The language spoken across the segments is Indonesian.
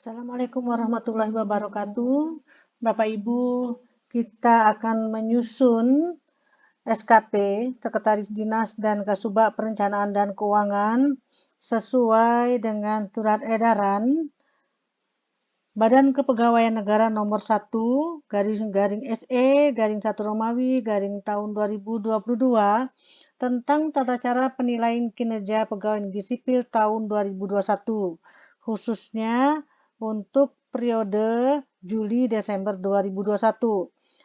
Assalamualaikum warahmatullahi wabarakatuh. Bapak Ibu, kita akan menyusun SKP, Sekretaris Dinas dan Kasubag Perencanaan dan Keuangan sesuai dengan surat edaran Badan Kepegawaian Negara nomor 1 garing SE garing 1 Romawi garing tahun 2022 tentang tata cara penilaian kinerja pegawai negeri sipil tahun 2021, khususnya untuk periode Juli-Desember 2021.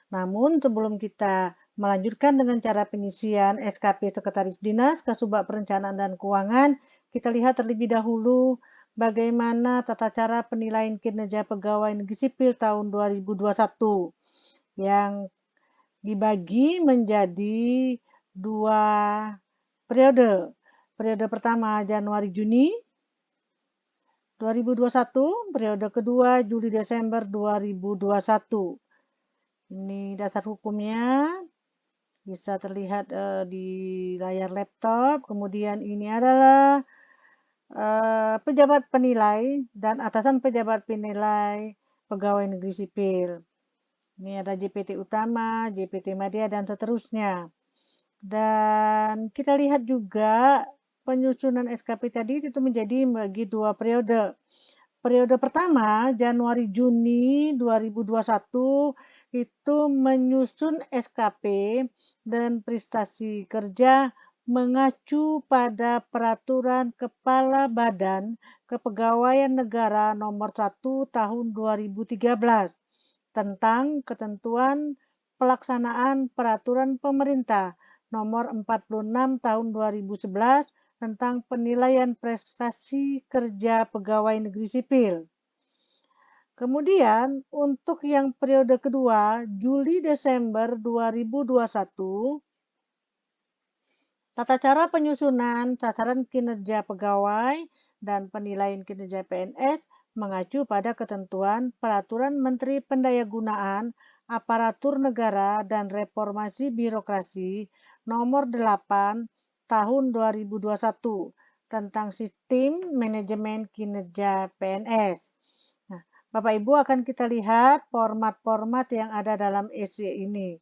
Namun sebelum kita melanjutkan dengan cara pengisian SKP Sekretaris Dinas, Kasubag Perencanaan dan Keuangan, kita lihat terlebih dahulu bagaimana tata cara penilaian kinerja pegawai negeri sipil tahun 2021 yang dibagi menjadi 2 periode. Periode pertama Januari-Juni 2021, periode kedua Juli-Desember 2021. Ini dasar hukumnya bisa terlihat di layar laptop. Kemudian ini adalah pejabat penilai dan atasan pejabat penilai pegawai negeri sipil. Ini ada JPT utama, JPT Madya, dan seterusnya. Dan kita lihat juga penyusunan SKP tadi itu menjadi bagi 2 periode. Periode pertama, Januari-Juni 2021, itu menyusun SKP dan prestasi kerja mengacu pada Peraturan Kepala Badan Kepegawaian Negara nomor 1 tahun 2013 tentang ketentuan pelaksanaan Peraturan Pemerintah nomor 46 tahun 2011 tentang penilaian prestasi kerja pegawai negeri sipil. Kemudian untuk yang periode kedua, Juli-Desember 2021, tata cara penyusunan sasaran kinerja pegawai dan penilaian kinerja PNS mengacu pada ketentuan Peraturan Menteri Pendayagunaan Aparatur Negara dan Reformasi Birokrasi nomor 8 tahun 2021 tentang sistem manajemen kinerja PNS. Nah, Bapak Ibu akan kita lihat format-format yang ada dalam SE ini.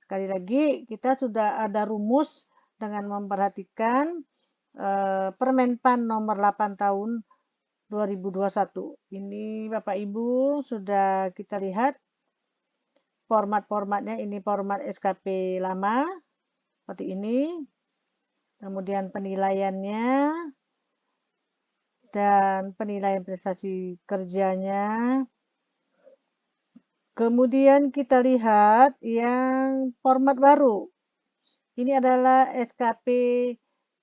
Sekali lagi, kita sudah ada rumus dengan memperhatikan Permenpan nomor 8 tahun 2021. Ini Bapak Ibu sudah kita lihat format-formatnya. Ini format SKP lama seperti ini. Kemudian penilaiannya dan penilaian prestasi kerjanya. Kemudian kita lihat yang format baru. Ini adalah SKP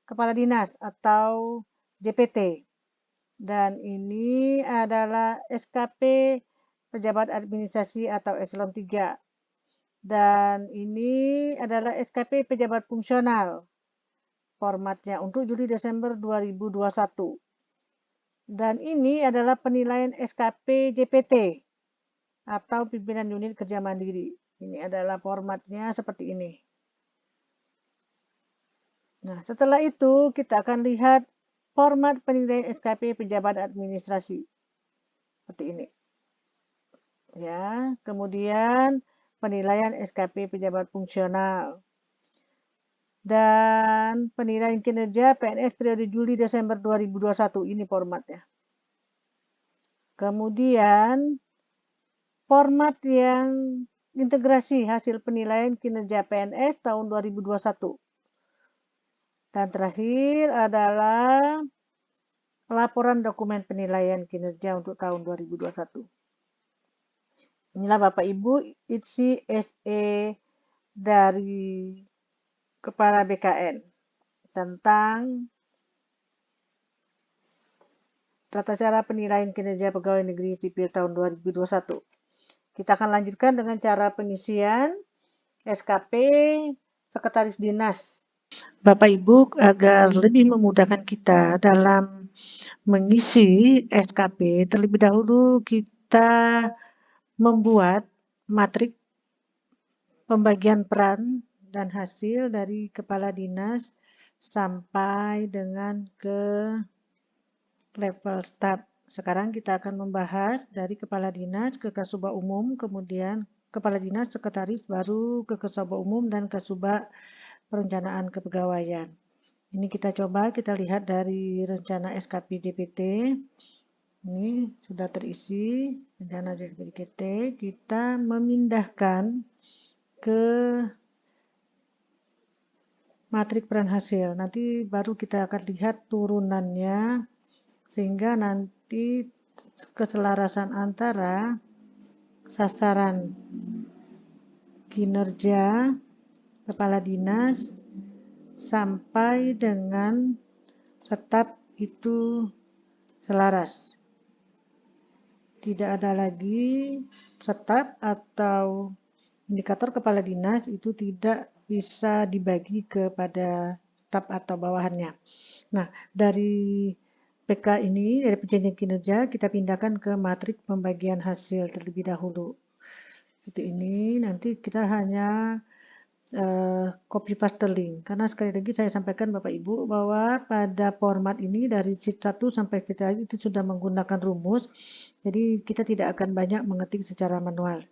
Kepala Dinas atau JPT. Dan ini adalah SKP Pejabat Administrasi atau Eselon 3. Dan ini adalah SKP Pejabat Fungsional. Formatnya untuk Juli-Desember 2021. Dan ini adalah penilaian SKP JPT atau Pimpinan Unit Kerja Mandiri. Ini adalah formatnya seperti ini. Nah, setelah itu kita akan lihat format penilaian SKP Pejabat Administrasi. Seperti ini. Ya, kemudian penilaian SKP Pejabat Fungsional. Dan penilaian kinerja PNS periode Juli-Desember 2021. Ini formatnya. Kemudian format yang integrasi hasil penilaian kinerja PNS tahun 2021. Dan terakhir adalah laporan dokumen penilaian kinerja untuk tahun 2021. Inilah Bapak Ibu isi SE dari Kepala BKN tentang tata cara penilaian kinerja pegawai negeri sipil tahun 2021. Kita akan lanjutkan dengan cara pengisian SKP Sekretaris Dinas. Bapak Ibu, agar lebih memudahkan kita dalam mengisi SKP, terlebih dahulu kita membuat matrik pembagian peran dan hasil dari kepala dinas sampai dengan ke level staf. Sekarang kita akan membahas dari Kepala Dinas ke Kasubag Umum, kemudian Kepala Dinas, Sekretaris, baru ke Kasubag Umum dan Kasubag Perencanaan Kepegawaian. Ini kita lihat dari rencana SKP DPT. Ini sudah terisi rencana DPT. Kita memindahkan ke matrik peran hasil. Nanti baru kita akan lihat turunannya, sehingga nanti keselarasan antara sasaran kinerja kepala dinas sampai dengan tetap itu selaras. Tidak ada lagi setap atau indikator kepala dinas itu tidak bisa dibagi kepada staf atau bawahannya. Nah, dari PK ini, dari perjanjian kinerja, kita pindahkan ke matrik pembagian hasil terlebih dahulu. Seperti ini, nanti kita hanya copy paste link. Karena sekali lagi saya sampaikan Bapak Ibu bahwa pada format ini dari sheet 1 sampai sheet 3 itu sudah menggunakan rumus. Jadi kita tidak akan banyak mengetik secara manual.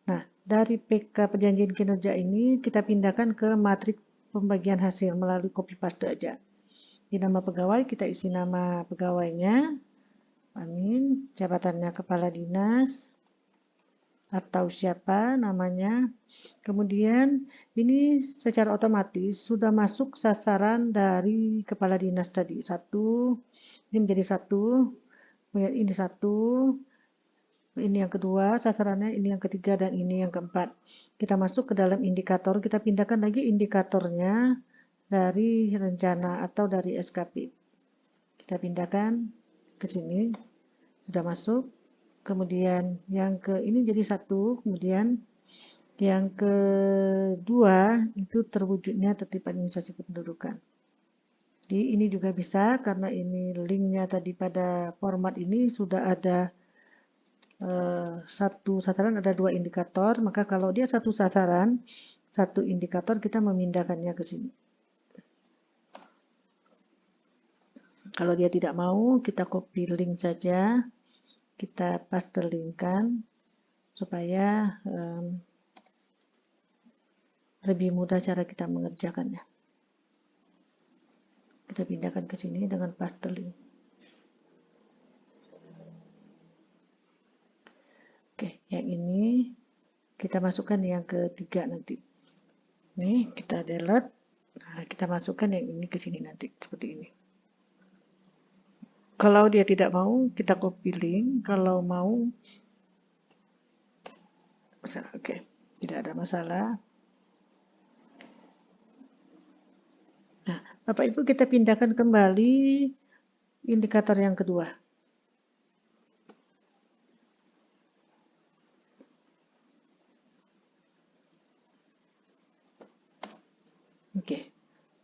Nah, dari PK perjanjian kinerja ini kita pindahkan ke matrik pembagian hasil melalui copy paste aja. Di nama pegawai kita isi nama pegawainya, Amin, jabatannya kepala dinas atau siapa namanya. Kemudian ini secara otomatis sudah masuk sasaran dari kepala dinas tadi. Ini menjadi satu, ini satu, ini yang kedua sasarannya, ini yang ketiga, dan ini yang keempat. Kita masuk ke dalam indikator, kita pindahkan lagi indikatornya dari rencana atau dari SKP. Kita pindahkan ke sini, sudah masuk. Kemudian yang ke ini jadi satu, kemudian yang kedua itu terwujudnya tertib administrasi kependudukan. Jadi ini juga bisa karena ini linknya tadi pada format ini sudah ada satu sasaran ada dua indikator, maka kalau dia satu sasaran, satu indikator kita memindahkannya ke sini. Kalau dia tidak mau, kita copy link saja, kita paste linkkan supaya lebih mudah cara kita mengerjakannya. Kita pindahkan ke sini dengan paste link. Oke, yang ini kita masukkan yang ketiga nanti. Ini kita delete. Nah, kita masukkan yang ini ke sini nanti seperti ini. Kalau dia tidak mau, kita copy link. Kalau mau, oke, tidak ada masalah. Nah, Bapak Ibu kita pindahkan kembali indikator yang kedua. Oke,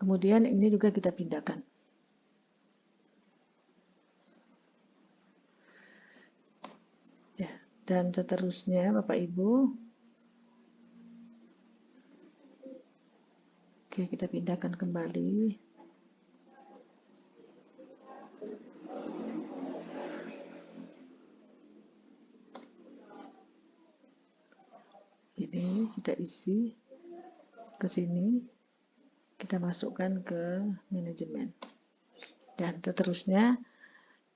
kemudian ini juga kita pindahkan. Ya, dan seterusnya Bapak Ibu. Oke, kita pindahkan kembali. Ini kita isi ke sini, kita masukkan ke manajemen dan seterusnya.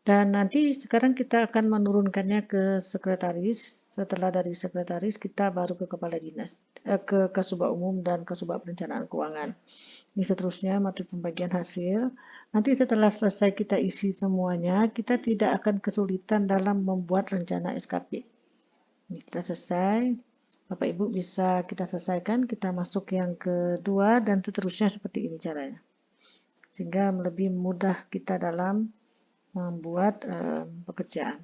Dan nanti sekarang kita akan menurunkannya ke sekretaris. Setelah dari sekretaris kita baru ke kepala dinas, ke Kasubag Umum dan Kasubag Perencanaan Keuangan. Ini seterusnya materi pembagian hasil. Nanti setelah selesai kita isi semuanya, kita tidak akan kesulitan dalam membuat rencana SKP. Ini kita selesai. Bapak Ibu bisa kita selesaikan, kita masuk yang kedua dan seterusnya seperti ini caranya. Sehingga lebih mudah kita dalam membuat pekerjaan.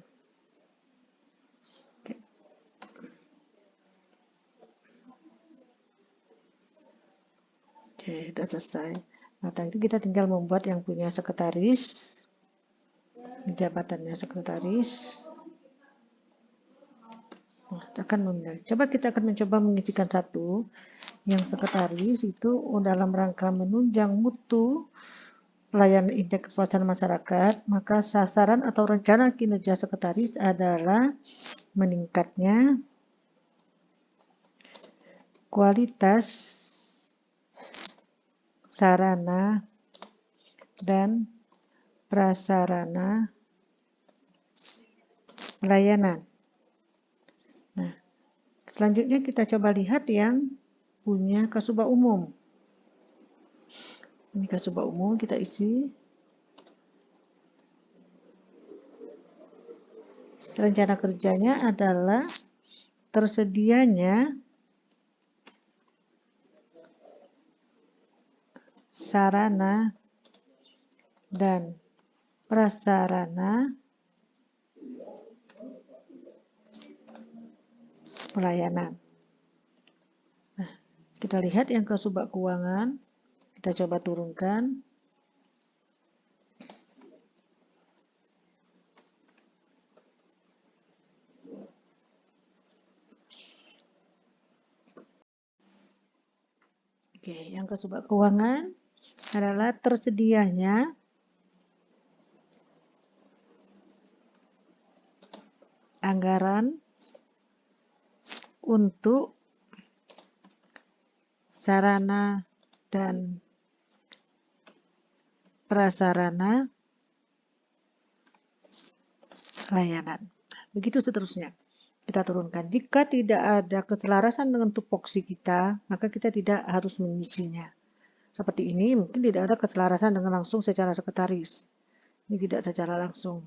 Oke, sudah selesai. Nah, tadi kita tinggal membuat yang punya sekretaris. Jabatannya sekretaris. Nah, akan memilih. Coba kita akan mencoba mengisikan satu. Yang sekretaris itu dalam rangka menunjang mutu pelayanan indeks kepuasan masyarakat, maka sasaran atau rencana kinerja sekretaris adalah meningkatnya kualitas sarana dan prasarana pelayanan. Nah, selanjutnya kita coba lihat yang punya kasubag umum. Ini kasubag umum kita isi. Rencana kerjanya adalah tersedianya sarana dan prasarana pelayanan. Nah, kita lihat yang kasubag keuangan, kita coba turunkan. Oke, yang kasubag keuangan adalah tersedianya anggaran untuk sarana dan prasarana layanan. Begitu seterusnya. Kita turunkan. Jika tidak ada keselarasan dengan tupoksi kita, maka kita tidak harus mengisinya. Seperti ini, mungkin tidak ada keselarasan dengan langsung secara sekretaris. Ini tidak secara langsung.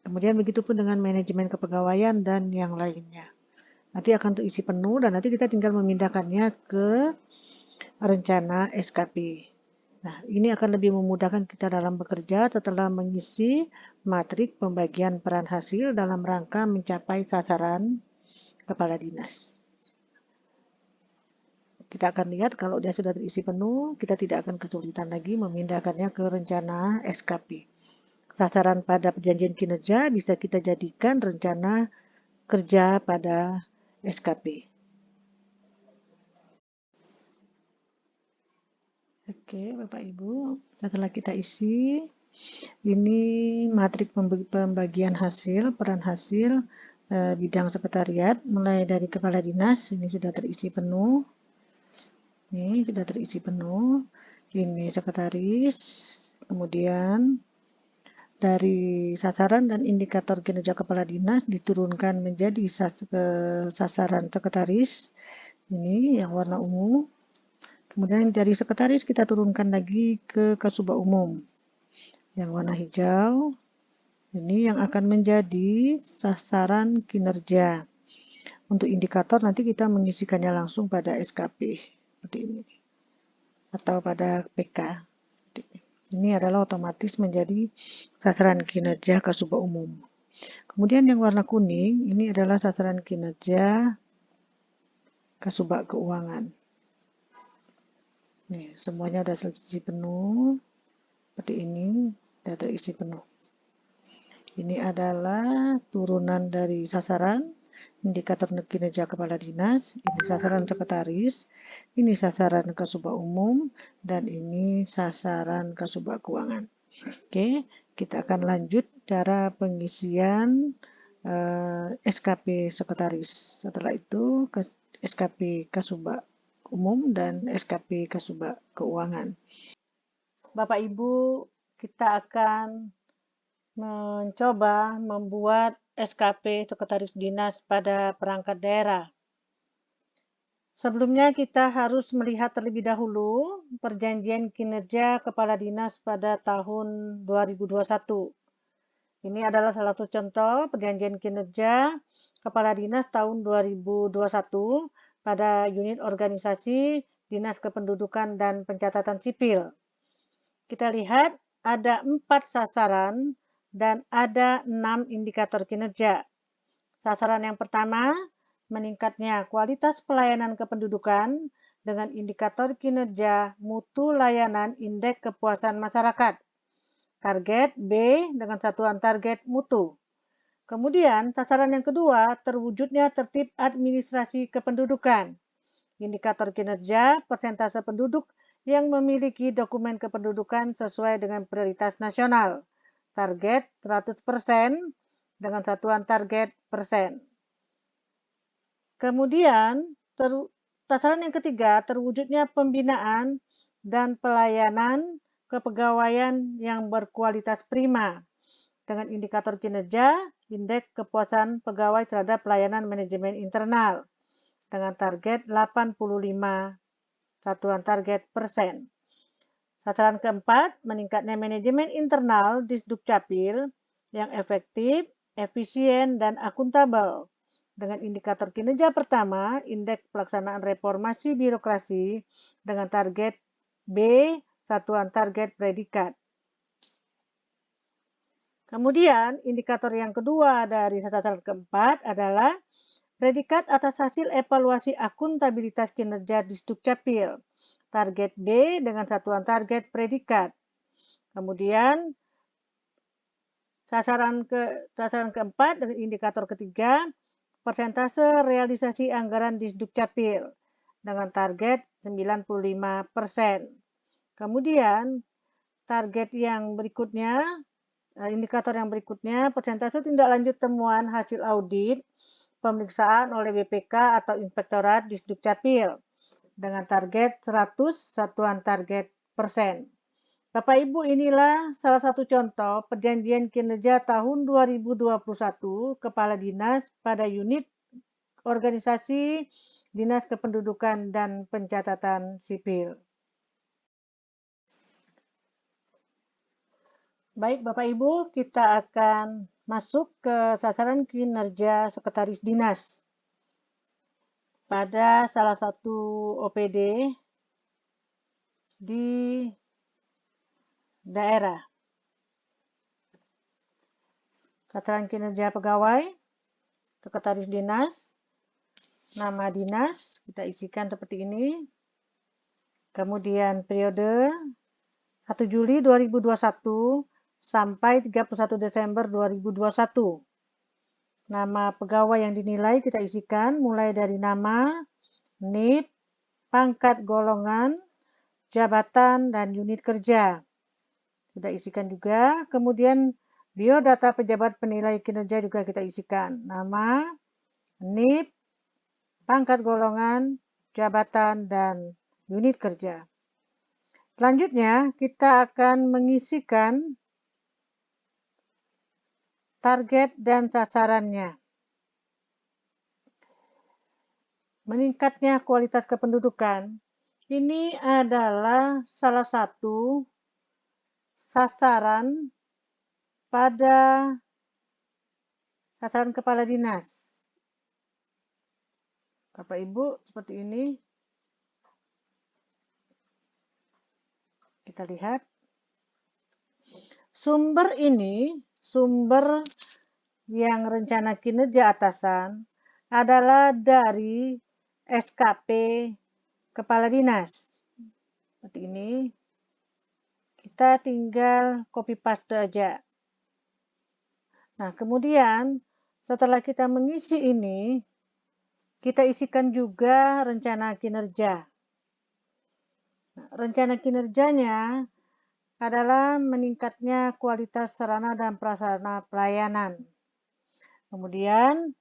Kemudian begitu pun dengan manajemen kepegawaian dan yang lainnya. Nanti akan terisi penuh dan nanti kita tinggal memindahkannya ke rencana SKP. Nah, ini akan lebih memudahkan kita dalam bekerja setelah mengisi matrik pembagian peran hasil dalam rangka mencapai sasaran kepala dinas. Kita akan lihat kalau dia sudah terisi penuh, kita tidak akan kesulitan lagi memindahkannya ke rencana SKP. Sasaran pada perjanjian kinerja bisa kita jadikan rencana kerja pada SKP. Oke, Bapak Ibu, setelah kita isi, ini matrik pembagian hasil, peran hasil bidang sekretariat, mulai dari kepala dinas, ini sudah terisi penuh. Ini sudah terisi penuh. Ini sekretaris, kemudian dari sasaran dan indikator kinerja kepala dinas diturunkan menjadi sasaran sekretaris. Ini yang warna ungu. Kemudian dari sekretaris kita turunkan lagi ke kasubag umum. Yang warna hijau. Ini yang akan menjadi sasaran kinerja. Untuk indikator nanti kita mengisikannya langsung pada SKP. Seperti ini. Atau pada PK. Ini adalah otomatis menjadi sasaran kinerja kasubag umum. Kemudian yang warna kuning, ini adalah sasaran kinerja kasubag keuangan. Nih, semuanya sudah terisi penuh. Seperti ini, sudah terisi penuh. Ini adalah turunan dari sasaran, indikator kinerja kepala dinas, ini sasaran sekretaris, ini sasaran kasubag umum, dan ini sasaran kasubag keuangan. Oke, kita akan lanjut cara pengisian SKP sekretaris. Setelah itu SKP kasubag umum dan SKP kasubag keuangan. Bapak Ibu, kita akan mencoba membuat SKP sekretaris dinas pada perangkat daerah. Sebelumnya kita harus melihat terlebih dahulu perjanjian kinerja kepala dinas pada tahun 2021. Ini adalah salah satu contoh perjanjian kinerja kepala dinas tahun 2021 pada unit organisasi Dinas Kependudukan dan Pencatatan Sipil. Kita lihat ada 4 sasaran dan ada 6 indikator kinerja. Sasaran yang pertama, meningkatnya kualitas pelayanan kependudukan dengan indikator kinerja mutu layanan indeks kepuasan masyarakat. Target B dengan satuan target mutu. Kemudian sasaran yang kedua, terwujudnya tertib administrasi kependudukan. Indikator kinerja persentase penduduk yang memiliki dokumen kependudukan sesuai dengan prioritas nasional. Target 100% dengan satuan target persen. Kemudian, tataran yang ketiga, terwujudnya pembinaan dan pelayanan kepegawaian yang berkualitas prima dengan indikator kinerja, indeks kepuasan pegawai terhadap pelayanan manajemen internal dengan target 85 satuan target persen. Sasaran keempat, meningkatnya manajemen internal di Dukcapil yang efektif, efisien, dan akuntabel. Dengan indikator kinerja pertama, indeks pelaksanaan reformasi birokrasi dengan target B, satuan target predikat. Kemudian, indikator yang kedua dari sasaran keempat adalah predikat atas hasil evaluasi akuntabilitas kinerja di Dukcapil. Target B dengan satuan target predikat. Kemudian sasaran keempat dengan indikator ketiga, persentase realisasi anggaran di Dukcapil dengan target 95%. Kemudian target yang berikutnya, indikator yang berikutnya, persentase tindak lanjut temuan hasil audit pemeriksaan oleh BPK atau Inspektorat di Dukcapil dengan target 100 satuan target persen. Bapak Ibu, inilah salah satu contoh perjanjian kinerja tahun 2021 Kepala Dinas pada unit organisasi Dinas Kependudukan dan Pencatatan Sipil. Baik Bapak Ibu, kita akan masuk ke sasaran kinerja Sekretaris Dinas. Pada salah satu OPD di daerah. Sasaran kinerja pegawai, sekretaris dinas, nama dinas, kita isikan seperti ini. Kemudian periode 1 Juli 2021 sampai 31 Desember 2021. Nama pegawai yang dinilai kita isikan mulai dari nama, NIP, pangkat golongan, jabatan, dan unit kerja. Kita isikan juga. Kemudian biodata pejabat penilai kinerja juga kita isikan. Nama, NIP, pangkat golongan, jabatan, dan unit kerja. Selanjutnya, kita akan mengisikan target dan sasarannya. Meningkatnya kualitas kependudukan. Ini adalah salah satu sasaran pada sasaran kepala dinas. Bapak Ibu, seperti ini. Kita lihat. Sumber ini, sumber yang rencana kinerja atasan adalah dari SKP Kepala Dinas. Seperti ini. Kita tinggal copy paste aja. Nah, kemudian setelah kita mengisi ini, kita isikan juga rencana kinerja. Nah, rencana kinerjanya adalah meningkatnya kualitas sarana dan prasarana pelayanan. Kemudian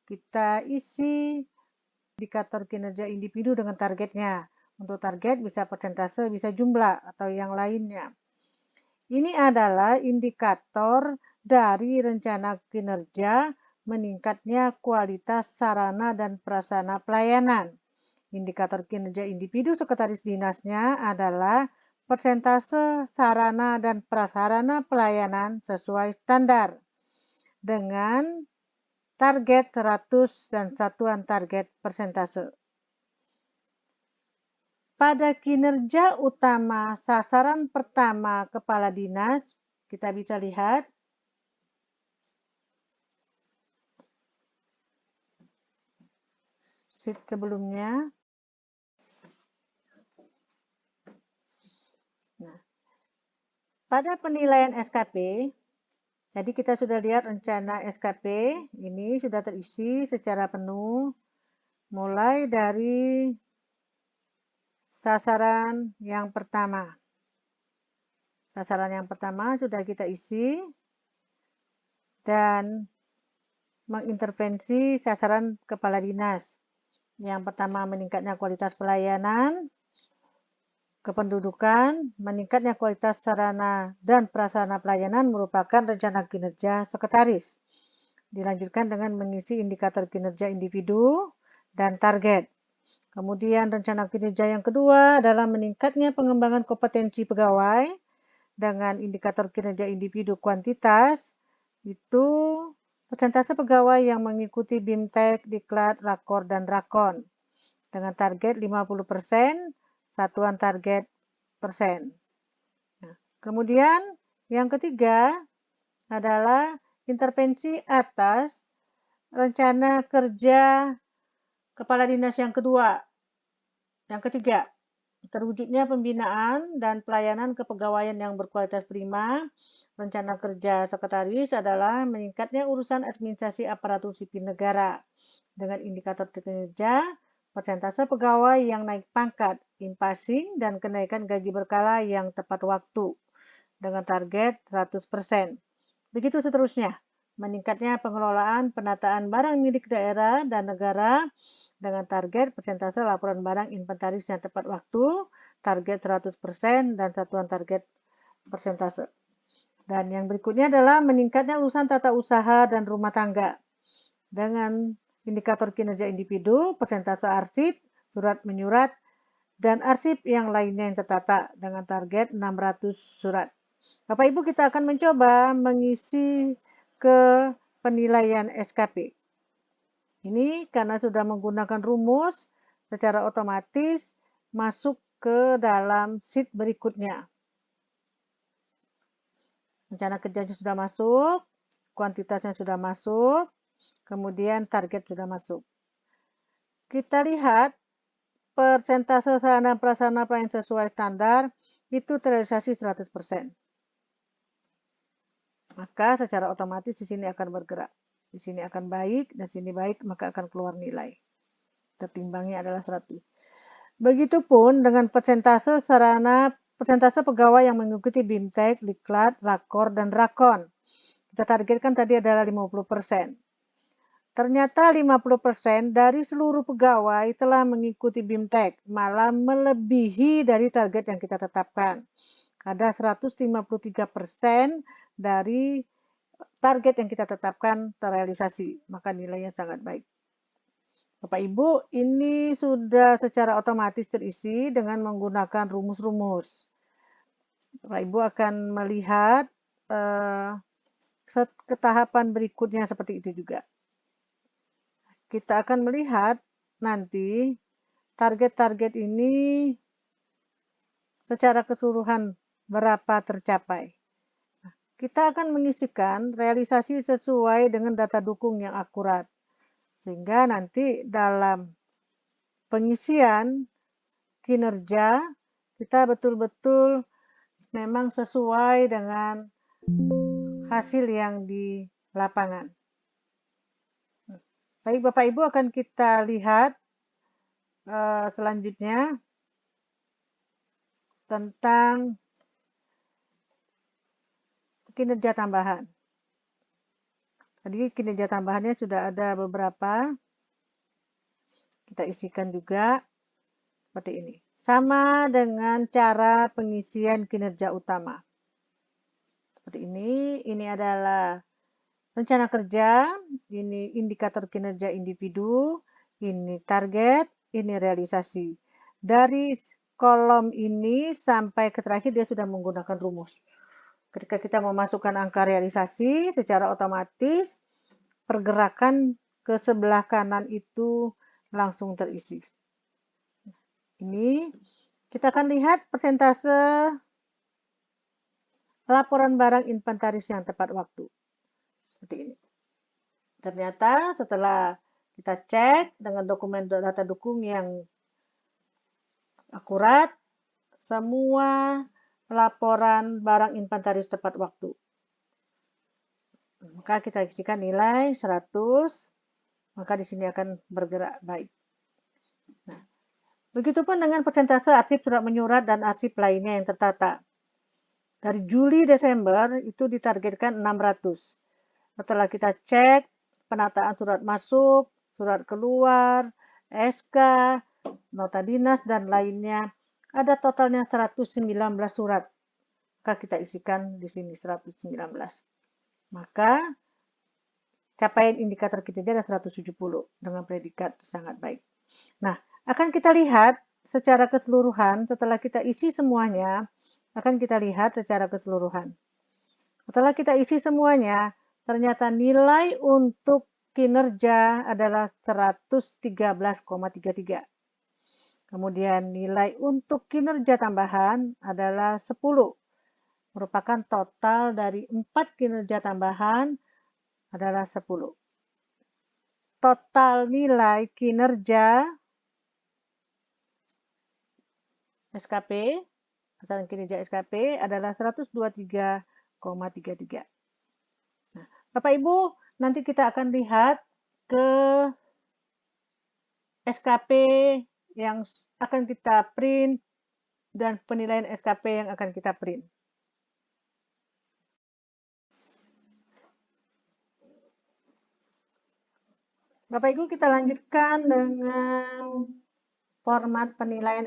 kita isi indikator kinerja individu dengan targetnya. Untuk target bisa persentase, bisa jumlah, atau yang lainnya. Ini adalah indikator dari rencana kinerja meningkatnya kualitas sarana dan prasarana pelayanan. Indikator kinerja individu sekretaris dinasnya adalah persentase sarana dan prasarana pelayanan sesuai standar dengan target 100 dan satuan target persentase. Pada kinerja utama sasaran pertama kepala dinas, kita bisa lihat sheet sebelumnya. Nah, pada penilaian SKP, jadi kita sudah lihat rencana SKP ini sudah terisi secara penuh, mulai dari sasaran yang pertama. Sasaran yang pertama sudah kita isi dan mengintervensi sasaran kepala dinas. Yang pertama, meningkatnya kualitas pelayanan kependudukan, meningkatnya kualitas sarana dan prasarana pelayanan merupakan rencana kinerja sekretaris. Dilanjutkan dengan mengisi indikator kinerja individu dan target. Kemudian rencana kinerja yang kedua adalah meningkatnya pengembangan kompetensi pegawai dengan indikator kinerja individu kuantitas, itu persentase pegawai yang mengikuti BIMTEK, Diklat, Rakor, dan Rakon dengan target 50%, satuan target persen. Nah, kemudian yang ketiga adalah intervensi atas rencana kerja kepala dinas yang kedua. Yang ketiga, terwujudnya pembinaan dan pelayanan kepegawaian yang berkualitas prima. Rencana kerja sekretaris adalah meningkatnya urusan administrasi aparatur sipil negara dengan indikator kinerja, persentase pegawai yang naik pangkat, impasing, dan kenaikan gaji berkala yang tepat waktu dengan target 100%. Begitu seterusnya, meningkatnya pengelolaan penataan barang milik daerah dan negara dengan target persentase laporan barang inventaris yang tepat waktu, target 100%, dan satuan target persentase. Dan yang berikutnya adalah meningkatnya urusan tata usaha dan rumah tangga dengan indikator kinerja individu, persentase arsip, surat menyurat, dan arsip yang lainnya yang tertata dengan target 600 surat. Bapak Ibu, kita akan mencoba mengisi ke penilaian SKP. Ini karena sudah menggunakan rumus, secara otomatis masuk ke dalam sheet berikutnya. Rencana kerjanya sudah masuk, kuantitasnya sudah masuk, kemudian target sudah masuk. Kita lihat persentase sarana prasarana pelayanan sesuai standar itu terrealisasi 100%. Maka secara otomatis di sini akan bergerak. Di sini akan baik, dan sini baik, maka akan keluar nilai. Tertimbangnya adalah 100. Begitupun dengan persentase pegawai yang mengikuti BIMTEK, Diklat, Rakor, dan Rakon. Kita targetkan tadi adalah 50%. Ternyata 50% dari seluruh pegawai telah mengikuti BIMTEK, malah melebihi dari target yang kita tetapkan. Ada 153% dari target yang kita tetapkan terrealisasi, maka nilainya sangat baik. Bapak Ibu, ini sudah secara otomatis terisi dengan menggunakan rumus-rumus. Bapak Ibu akan melihat ke tahapan berikutnya seperti itu juga. Kita akan melihat nanti target-target ini secara keseluruhan berapa tercapai. Kita akan mengisikan realisasi sesuai dengan data dukung yang akurat. Sehingga nanti dalam pengisian kinerja kita betul-betul memang sesuai dengan hasil yang di lapangan. Baik Bapak Ibu, akan kita lihat selanjutnya tentang kinerja tambahan. Tadi kinerja tambahannya sudah ada beberapa. Kita isikan juga seperti ini. Sama dengan cara pengisian kinerja utama. Seperti ini adalah rencana kerja, ini indikator kinerja individu, ini target, ini realisasi. Dari kolom ini sampai ke terakhir dia sudah menggunakan rumus. Ketika kita memasukkan angka realisasi, secara otomatis pergerakan ke sebelah kanan itu langsung terisi. Ini kita akan lihat persentase laporan barang inventaris yang tepat waktu. Seperti ini. Ternyata setelah kita cek dengan dokumen data dukung yang akurat, semua laporan barang inventaris tepat waktu. Maka kita isikan nilai 100, maka di sini akan bergerak baik. Nah, Begitupun dengan persentase arsip surat menyurat dan arsip lainnya yang tertata. Dari Juli Desember itu ditargetkan 600. Setelah kita cek penataan surat masuk, surat keluar, SK, nota dinas, dan lainnya, ada totalnya 119 surat. Maka kita isikan di sini 119. Maka capaian indikator kinerja ada 170 dengan predikat sangat baik. Nah, akan kita lihat secara keseluruhan setelah kita isi semuanya, akan kita lihat secara keseluruhan. Setelah kita isi semuanya, ternyata nilai untuk kinerja adalah 113,33. Kemudian nilai untuk kinerja tambahan adalah 10. Merupakan total dari 4 kinerja tambahan adalah 10. Total nilai kinerja SKP, asalan kinerja SKP adalah 123,33. Nah, Bapak Ibu, nanti kita akan lihat ke SKP yang akan kita print dan penilaian SKP yang akan kita print. Bapak Ibu, kita lanjutkan dengan format penilaian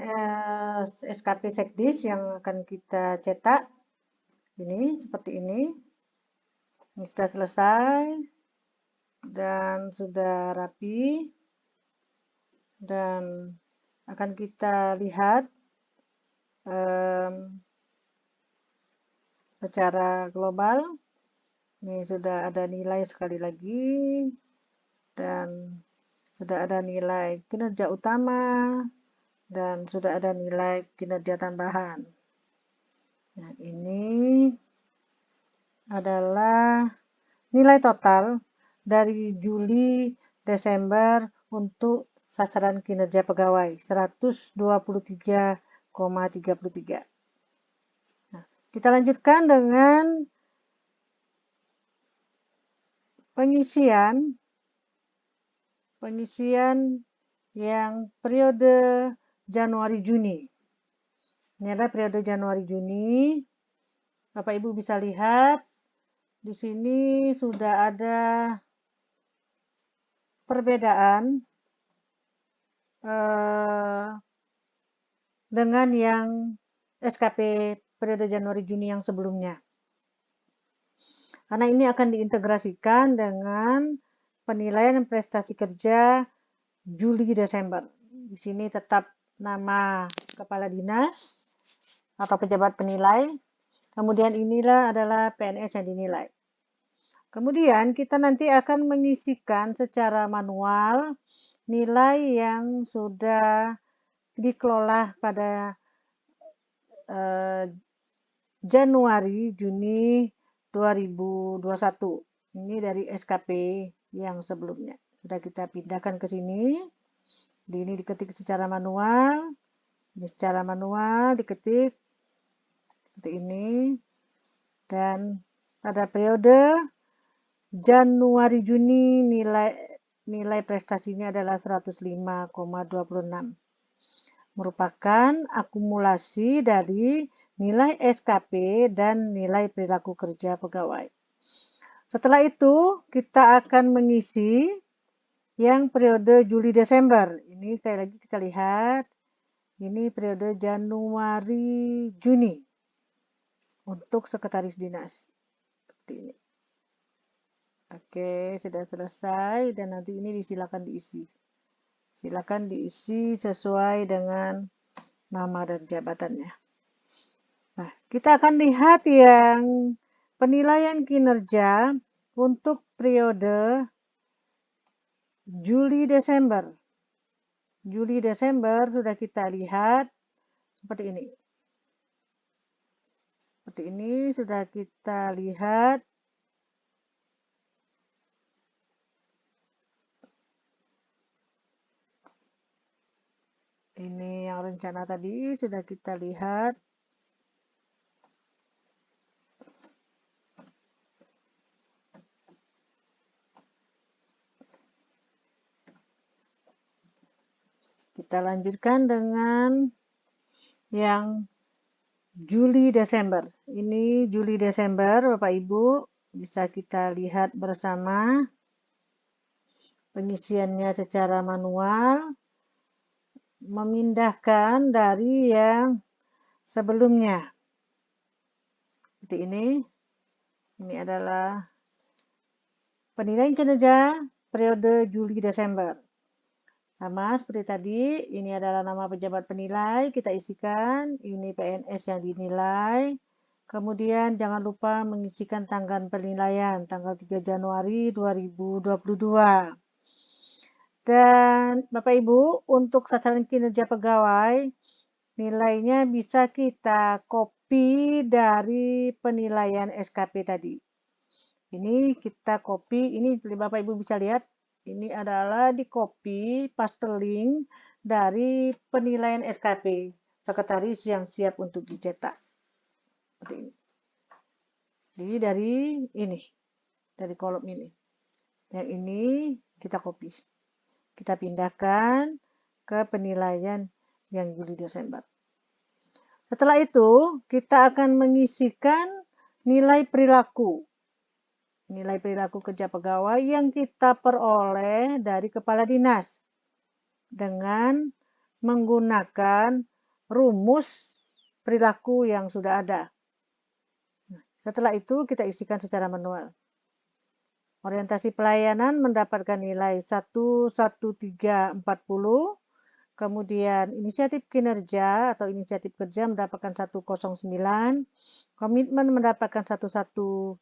SKP Sekdis yang akan kita cetak. Ini seperti ini. Ini sudah selesai dan sudah rapi. Dan akan kita lihat secara global. Ini sudah ada nilai sekali lagi dan sudah ada nilai kinerja utama dan sudah ada nilai kinerja tambahan. Nah, ini adalah nilai total dari Juli Desember untuk sasaran kinerja pegawai 123,33. Nah, kita lanjutkan dengan pengisian yang periode Januari-Juni. Ini adalah periode Januari-Juni. Bapak Ibu bisa lihat di sini sudah ada perbedaan dengan yang SKP periode Januari-Juni yang sebelumnya. Karena ini akan diintegrasikan dengan penilaian prestasi kerja Juli-Desember. Di sini tetap nama kepala dinas atau pejabat penilai. Kemudian inilah adalah PNS yang dinilai. Kemudian kita nanti akan mengisikan secara manual nilai yang sudah dikelola pada Januari-Juni 2021. Ini dari SKP yang sebelumnya. Sudah kita pindahkan ke sini. Ini diketik secara manual. Ini secara manual diketik seperti ini. Dan pada periode Januari-Juni nilai prestasinya adalah 105,26. Merupakan akumulasi dari nilai SKP dan nilai perilaku kerja pegawai. Setelah itu, kita akan mengisi yang periode Juli-Desember. Ini sekali lagi kita lihat. Ini periode Januari-Juni untuk sekretaris dinas. Seperti ini. Oke, sudah selesai dan nanti ini silakan diisi. Silakan diisi sesuai dengan nama dan jabatannya. Nah, kita akan lihat yang penilaian kinerja untuk periode Juli-Desember. Juli-Desember sudah kita lihat seperti ini. Seperti ini sudah kita lihat. Ini yang rencana tadi sudah kita lihat. Kita lanjutkan dengan yang Juli-Desember. Ini Juli-Desember, Bapak Ibu, bisa kita lihat bersama pengisiannya secara manual, memindahkan dari yang sebelumnya. Seperti ini. Ini adalah penilaian kinerja periode Juli-Desember. Sama seperti tadi, ini adalah nama pejabat penilai, kita isikan ini PNS yang dinilai. Kemudian jangan lupa mengisikan tanggal penilaian, tanggal 3 Januari 2022. Dan Bapak Ibu, untuk sasaran kinerja pegawai, nilainya bisa kita copy dari penilaian SKP tadi. Ini kita copy, ini Bapak Ibu bisa lihat, ini adalah di copy paste link dari penilaian SKP, sekretaris yang siap untuk dicetak. Seperti ini. Jadi dari kolom ini. Yang ini kita copy. Kita pindahkan ke penilaian yang Juli-Desember. Setelah itu, kita akan mengisikan nilai perilaku. Nilai perilaku kerja pegawai yang kita peroleh dari kepala dinas dengan menggunakan rumus perilaku yang sudah ada. Setelah itu kita isikan secara manual. Orientasi pelayanan mendapatkan nilai 11340, kemudian inisiatif kinerja atau inisiatif kerja mendapatkan 109, komitmen mendapatkan 1120,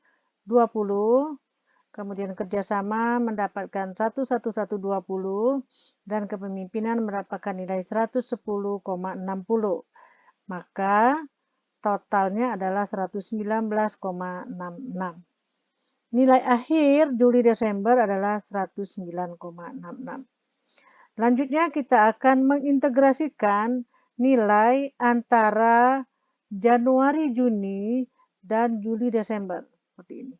kemudian kerjasama mendapatkan 11120, dan kepemimpinan mendapatkan nilai 110,60. Maka totalnya adalah 119,66. Nilai akhir Juli-Desember adalah 109,66. Selanjutnya kita akan mengintegrasikan nilai antara Januari, Juni, dan Juli-Desember. Seperti ini.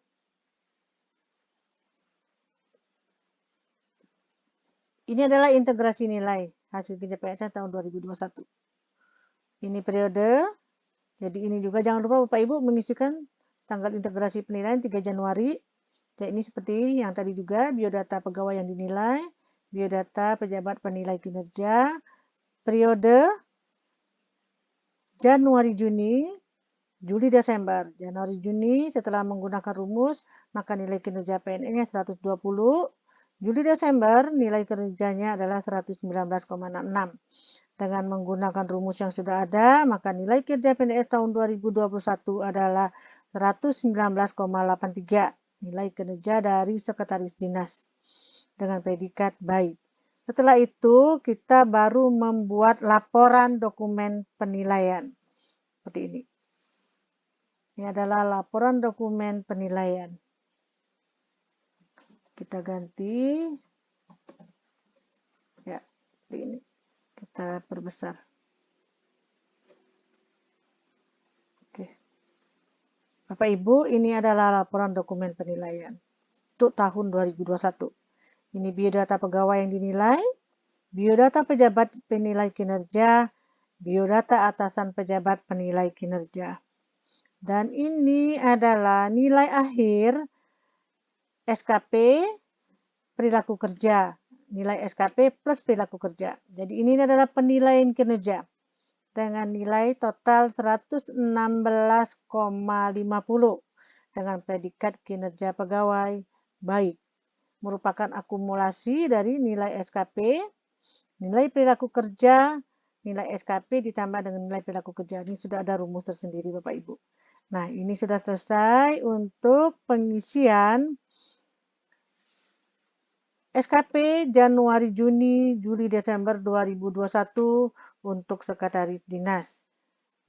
Ini adalah integrasi nilai hasil kerja PNS tahun 2021. Ini periode, jadi ini juga jangan lupa Bapak Ibu mengisikan tanggal integrasi penilaian 3 Januari. Jadi ini seperti yang tadi juga, biodata pegawai yang dinilai, biodata pejabat penilai kinerja, periode Januari, Juni, Juli, Desember. Januari, Juni setelah menggunakan rumus, maka nilai kinerja PNS-nya 120. Juli, Desember nilai kerjanya adalah 119,66. Dengan menggunakan rumus yang sudah ada, maka nilai kerja PNS tahun 2021 adalah 119,83. Nilai kinerja dari sekretaris dinas dengan predikat baik. Setelah itu, kita baru membuat laporan dokumen penilaian. Seperti ini. Ini adalah laporan dokumen penilaian. Kita ganti. Ya, seperti ini. Kita perbesar. Oke. Bapak Ibu, ini adalah laporan dokumen penilaian untuk tahun 2021. Ini biodata pegawai yang dinilai, biodata pejabat penilai kinerja, biodata atasan pejabat penilai kinerja. Dan ini adalah nilai akhir SKP perilaku kerja. Nilai SKP plus perilaku kerja. Jadi ini adalah penilaian kinerja dengan nilai total 116,50 dengan predikat kinerja pegawai baik. Merupakan akumulasi dari nilai SKP, nilai perilaku kerja, nilai SKP ditambah dengan nilai perilaku kerja. Ini sudah ada rumus tersendiri Bapak Ibu. Nah, ini sudah selesai untuk pengisian SKP Januari, Juni, Juli, Desember 2021 untuk sekretaris dinas.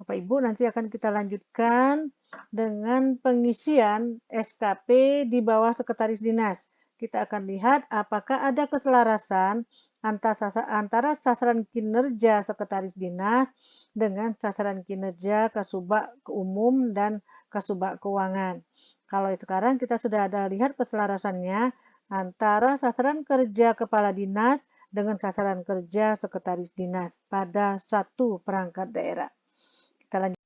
Bapak Ibu, nanti akan kita lanjutkan dengan pengisian SKP di bawah sekretaris dinas. Kita akan lihat apakah ada keselarasan antara sasaran kinerja sekretaris dinas dengan sasaran kinerja Kasubag Umum dan Kasubag Keuangan. Kalau sekarang kita sudah ada lihat keselarasannya antara sasaran kerja kepala dinas dengan sasaran kerja sekretaris dinas pada satu perangkat daerah. Kita lanjut.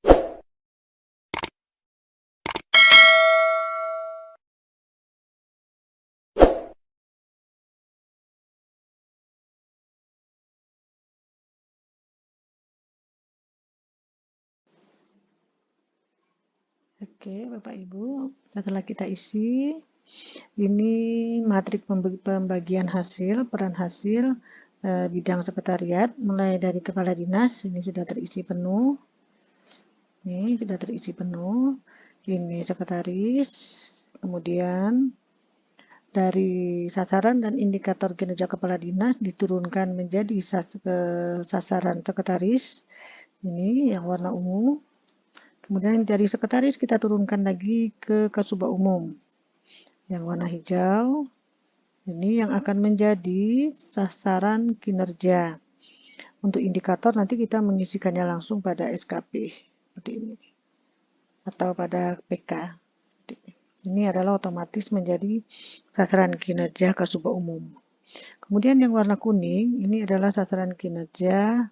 Oke, Bapak Ibu, setelah kita isi, ini matrik pembagian hasil, peran hasil bidang sekretariat, mulai dari kepala dinas, ini sudah terisi penuh. Ini sudah terisi penuh. Ini sekretaris, kemudian dari sasaran dan indikator kinerja kepala dinas diturunkan menjadi sasaran sekretaris. Ini yang warna ungu. Kemudian dari sekretaris kita turunkan lagi ke Kasubag Umum yang warna hijau. Ini yang akan menjadi sasaran kinerja. Untuk indikator nanti kita mengisikannya langsung pada SKP seperti ini atau pada PK. Ini adalah otomatis menjadi sasaran kinerja Kasubag Umum. Kemudian yang warna kuning ini adalah sasaran kinerja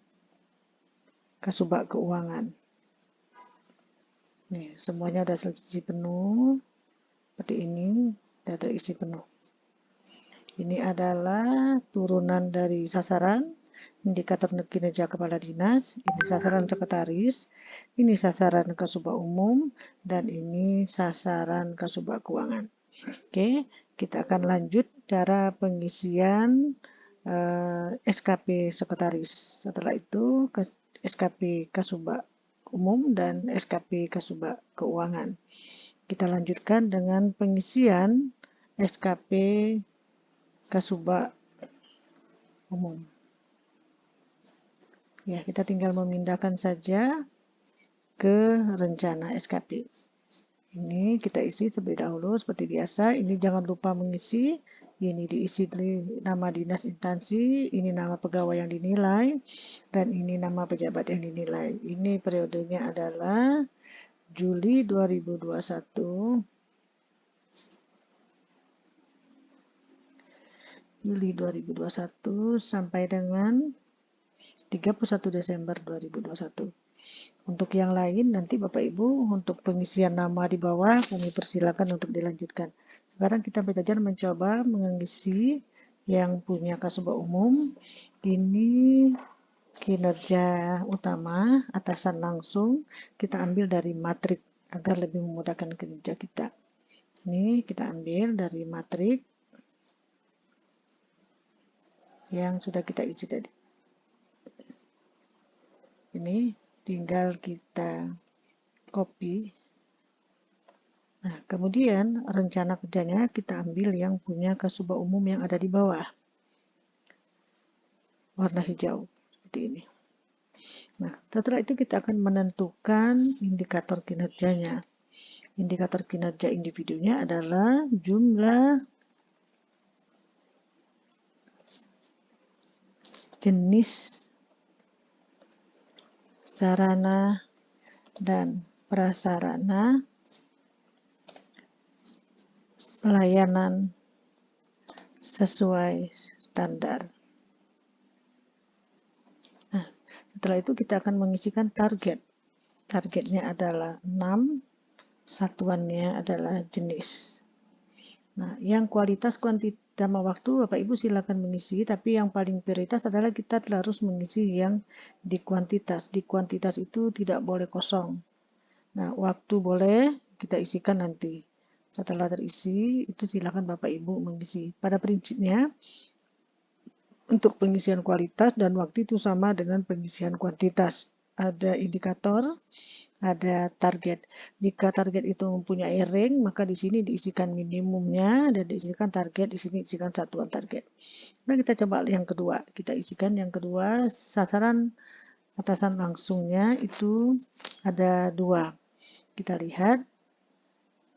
Kasubag Keuangan. Nih, semuanya sudah terisi penuh, seperti ini, sudah terisi penuh. Ini adalah turunan dari sasaran, indikator kinerja kepala dinas, ini sasaran sekretaris, ini sasaran Kasubag Umum, dan ini sasaran Kasubag Keuangan. Oke, kita akan lanjut cara pengisian SKP sekretaris. Setelah itu SKP Kasubag Umum dan SKP Kasubag Keuangan. Kita lanjutkan dengan pengisian SKP Kasubag Umum. Ya, kita tinggal memindahkan saja ke rencana SKP. Ini kita isi terlebih dahulu seperti biasa. Ini jangan lupa mengisi. Ini diisi nama dinas instansi, ini nama pegawai yang dinilai, dan ini nama pejabat yang dinilai. Ini periodenya adalah Juli 2021. Juli 2021 sampai dengan 31 Desember 2021. Untuk yang lain nanti Bapak Ibu untuk pengisian nama di bawah kami persilakan untuk dilanjutkan. Sekarang kita belajar mencoba mengisi yang punya Kasubag Umum. Ini kinerja utama atasan langsung kita ambil dari matrik agar lebih memudahkan kinerja kita. Ini kita ambil dari matrik yang sudah kita isi tadi. Ini tinggal kita copy. Nah, kemudian rencana kerjanya kita ambil yang punya Kasubag Umum yang ada di bawah. Warna hijau, seperti ini. Nah, setelah itu kita akan menentukan indikator kinerjanya. Indikator kinerja individunya adalah jumlah jenis sarana dan prasarana pelayanan sesuai standar. Nah, setelah itu kita akan mengisikan target. Targetnya adalah 6, satuannya adalah jenis. Nah, yang kualitas, kuantitas, sama waktu Bapak Ibu silakan mengisi, tapi yang paling prioritas adalah kita harus mengisi yang di kuantitas. Di kuantitas itu tidak boleh kosong. Nah, waktu boleh kita isikan nanti. Setelah terisi, itu silakan Bapak Ibu mengisi. Pada prinsipnya, untuk pengisian kualitas dan waktu itu sama dengan pengisian kuantitas. Ada indikator, ada target. Jika target itu mempunyai rank, maka di sini diisikan minimumnya dan diisikan target, di sini diisikan satuan target. Nah, kita coba yang kedua. Kita isikan yang kedua, sasaran atasan langsungnya itu ada 2. Kita lihat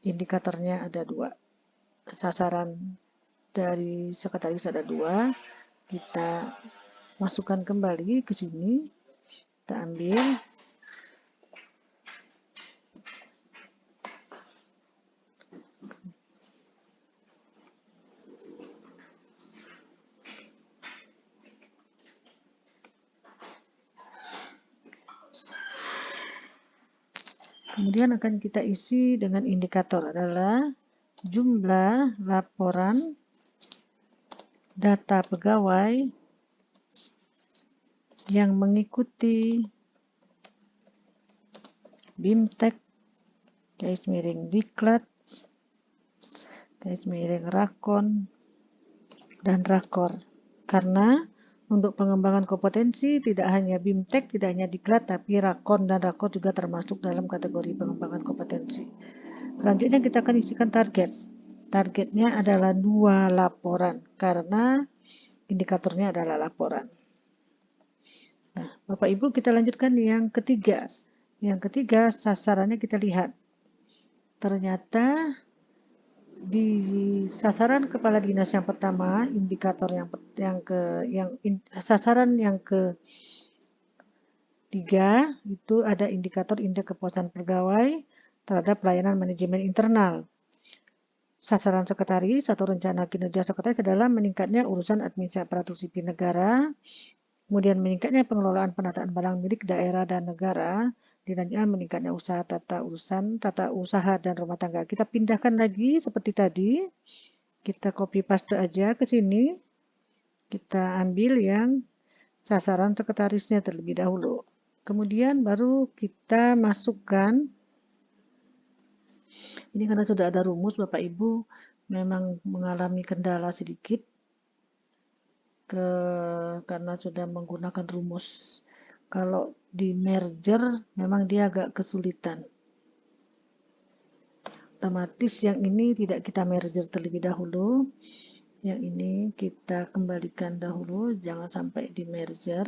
indikatornya ada 2. Sasaran dari sekretaris ada 2. Kita masukkan kembali ke sini. Kita ambil. Kemudian akan kita isi dengan indikator adalah jumlah laporan data pegawai yang mengikuti BIMTEK garis miring Diklat garis miring Rakon dan Rakor. Karena untuk pengembangan kompetensi tidak hanya BIMTEK, tidak hanya Diklat, tapi Rakon dan Rakor juga termasuk dalam kategori pengembangan kompetensi. Selanjutnya kita akan isikan target. Targetnya adalah 2 laporan karena indikatornya adalah laporan. Nah, Bapak Ibu kita lanjutkan yang ketiga. Yang ketiga sasarannya kita lihat. Ternyata di sasaran kepala dinas yang pertama, indikator sasaran yang ketiga itu ada indikator indeks kepuasan pegawai terhadap pelayanan manajemen internal. Sasaran sekretaris atau rencana kinerja sekretaris adalah meningkatnya urusan administrasi aparatur sipil negara, kemudian meningkatnya pengelolaan penataan barang milik daerah dan negara, dilanjutkan meningkatnya tata usaha dan rumah tangga. Kita pindahkan lagi seperti tadi. Kita copy paste aja ke sini. Kita ambil yang sasaran sekretarisnya terlebih dahulu. Kemudian baru kita masukkan. Ini karena sudah ada rumus, Bapak Ibu memang mengalami kendala sedikit karena sudah menggunakan rumus. Kalau di merger memang dia agak kesulitan. Otomatis yang ini tidak kita merger terlebih dahulu. Yang ini kita kembalikan dahulu, jangan sampai di merger.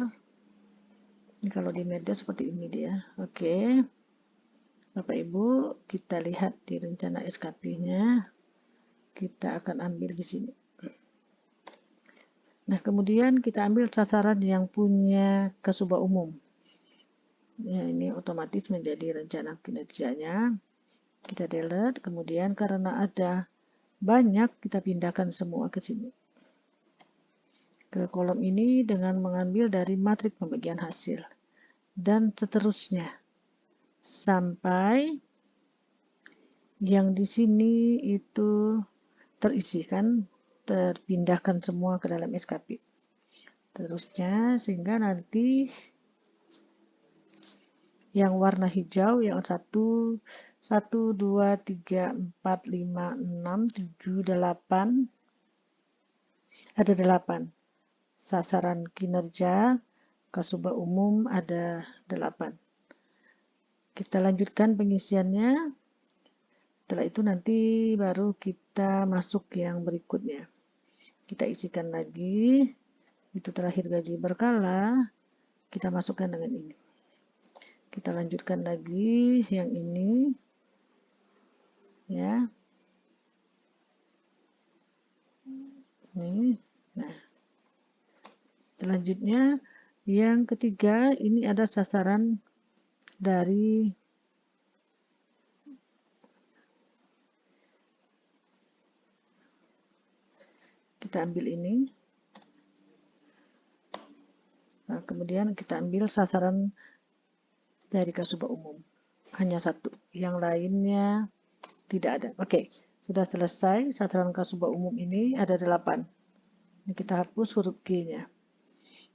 Ini kalau di merger seperti ini dia. Oke. Bapak Ibu, kita lihat di rencana SKP-nya. Kita akan ambil di sini. Nah, kemudian kita ambil sasaran yang punya kasubag umum. Ya, ini otomatis menjadi rencana kinerjanya. Kita delete, kemudian karena ada banyak, kita pindahkan semua ke sini. Ke kolom ini dengan mengambil dari matrik pembagian hasil. Dan seterusnya. Sampai yang di sini itu terisikan, terpindahkan semua ke dalam SKP. Terusnya sehingga nanti yang warna hijau yang 1, 2, 3, 4, 5, 6, 7, 8 ada 8. Sasaran kinerja kasubag umum ada 8. Kita lanjutkan pengisiannya. Setelah itu nanti baru kita masuk yang berikutnya. Kita isikan lagi. Itu terakhir gaji berkala. Kita masukkan dengan ini. Kita lanjutkan lagi yang ini. Ya. Ini. Nah. Selanjutnya yang ketiga ini ada sasaran dari kita ambil ini. Nah, kemudian kita ambil sasaran dari kasubag umum. Hanya 1. Yang lainnya tidak ada. Oke, sudah selesai. Sasaran kasubag umum ini ada 8. Ini kita hapus huruf G-nya.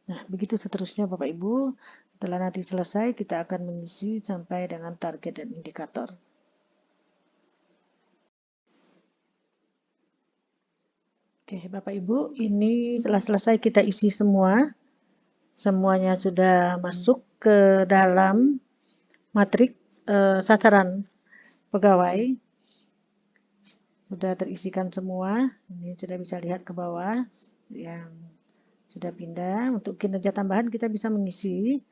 Nah, begitu seterusnya Bapak Ibu. Setelah nanti selesai, kita akan mengisi sampai dengan target dan indikator. Oke, Bapak Ibu, ini setelah selesai kita isi semua. Semuanya sudah masuk ke dalam matrik sasaran pegawai. Sudah terisikan semua. Ini sudah bisa lihat ke bawah yang sudah pindah. Untuk kinerja tambahan kita bisa mengisi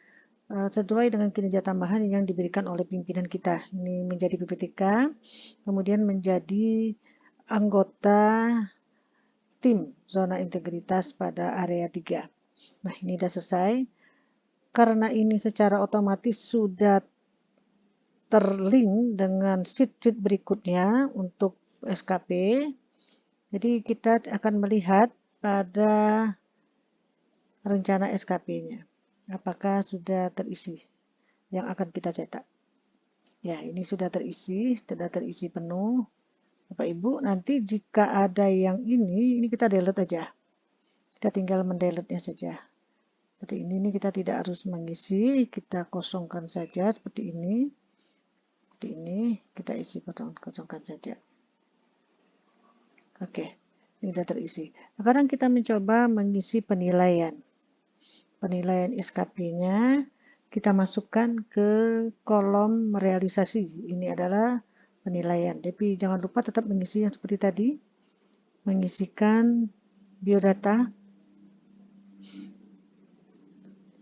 sesuai dengan kinerja tambahan yang diberikan oleh pimpinan kita. Ini menjadi PPTK, kemudian menjadi anggota tim zona integritas pada area 3. Nah, ini sudah selesai. Karena ini secara otomatis sudah terlink dengan sheet-sheet berikutnya untuk SKP. Jadi kita akan melihat pada rencana SKP-nya. Apakah sudah terisi yang akan kita cetak. Ya, ini sudah terisi penuh. Bapak Ibu, nanti jika ada yang ini kita delete aja. Kita tinggal mendelete-nya saja. Seperti ini kita tidak harus mengisi, kita kosongkan saja seperti ini. Seperti ini, kita isi kosongkan saja. Oke, ini sudah terisi. Sekarang kita mencoba mengisi penilaian. Penilaian SKP-nya kita masukkan ke kolom realisasi. Ini adalah penilaian. Tapi jangan lupa tetap mengisi yang seperti tadi. Mengisikan biodata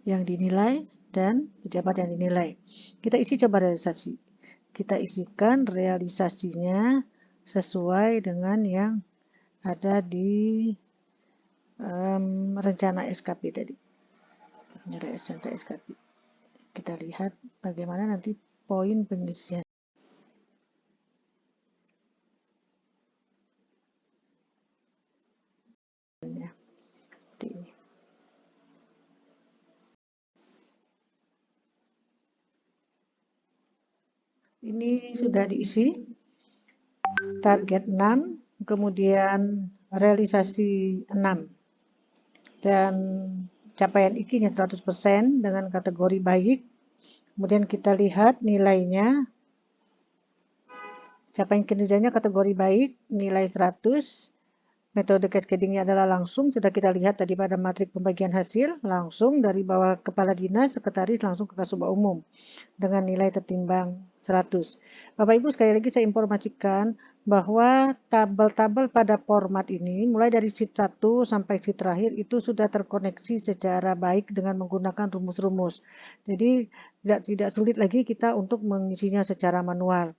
yang dinilai dan pejabat yang dinilai. Kita isi coba realisasi. Kita isikan realisasinya sesuai dengan yang ada di rencana SKP tadi. Rencana SKP. Kita lihat bagaimana nanti poin pengisian. Ini sudah diisi. Target 6, kemudian realisasi 6. Dan capaian IKI-nya 100% dengan kategori baik. Kemudian kita lihat nilainya. Capaian kinerjanya kategori baik, nilai 100. Metode cascading-nya adalah langsung, sudah kita lihat tadi pada matrik pembagian hasil, langsung dari bawah kepala dinas, sekretaris langsung ke Kasubag Umum dengan nilai tertimbang 100. Bapak Ibu, sekali lagi saya informasikan bahwa tabel-tabel pada format ini mulai dari sheet 1 sampai sheet terakhir itu sudah terkoneksi secara baik dengan menggunakan rumus-rumus. Jadi tidak sulit lagi kita untuk mengisinya secara manual.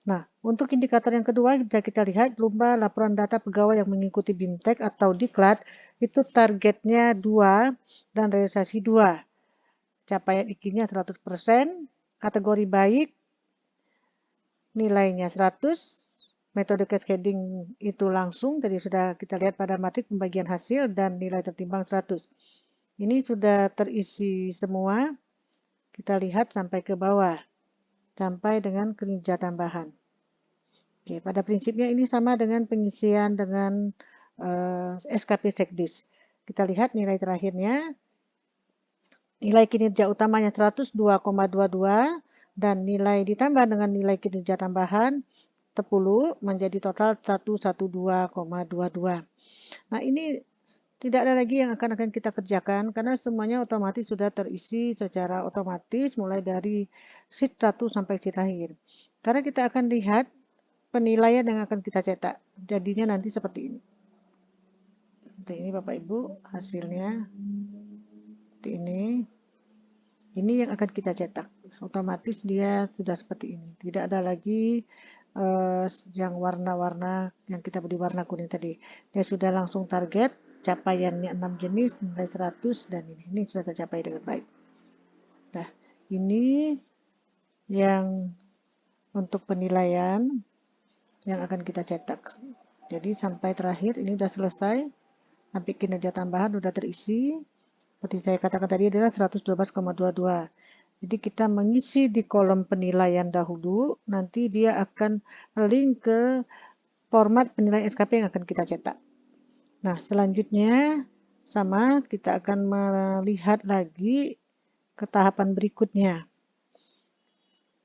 Nah, untuk indikator yang kedua bisa kita lihat lomba laporan data pegawai yang mengikuti BIMTEK atau Diklat itu targetnya 2 dan realisasi 2. Capaian IKI-nya 100%, kategori baik, nilainya 100, metode cascading itu langsung, tadi sudah kita lihat pada matrik pembagian hasil dan nilai tertimbang 100. Ini sudah terisi semua, kita lihat sampai ke bawah, sampai dengan kinerja tambahan. Oke, pada prinsipnya ini sama dengan pengisian dengan SKP Sekdis. Kita lihat nilai terakhirnya, nilai kinerja utamanya 102,22 dan nilai ditambah dengan nilai kinerja tambahan 10 menjadi total 112,22. Nah, ini tidak ada lagi yang akan kita kerjakan karena semuanya otomatis sudah terisi secara otomatis mulai dari sheet 1 sampai sheet akhir. Karena kita akan lihat penilaian yang akan kita cetak. Jadinya nanti seperti ini. Seperti ini Bapak Ibu hasilnya. Seperti ini. Ini yang akan kita cetak. Otomatis dia sudah seperti ini. Tidak ada lagi yang warna-warna yang kita beri warna kuning tadi. Dia sudah langsung target. Capaiannya 6 jenis, nilai 100 dan ini sudah tercapai dengan baik. Nah, ini yang untuk penilaian yang akan kita cetak. Jadi sampai terakhir ini sudah selesai. Sampai kinerja tambahan sudah terisi. Seperti saya katakan tadi adalah 112,22. Jadi kita mengisi di kolom penilaian dahulu, nanti dia akan link ke format penilaian SKP yang akan kita cetak. Nah, selanjutnya sama kita akan melihat lagi ke tahapan berikutnya.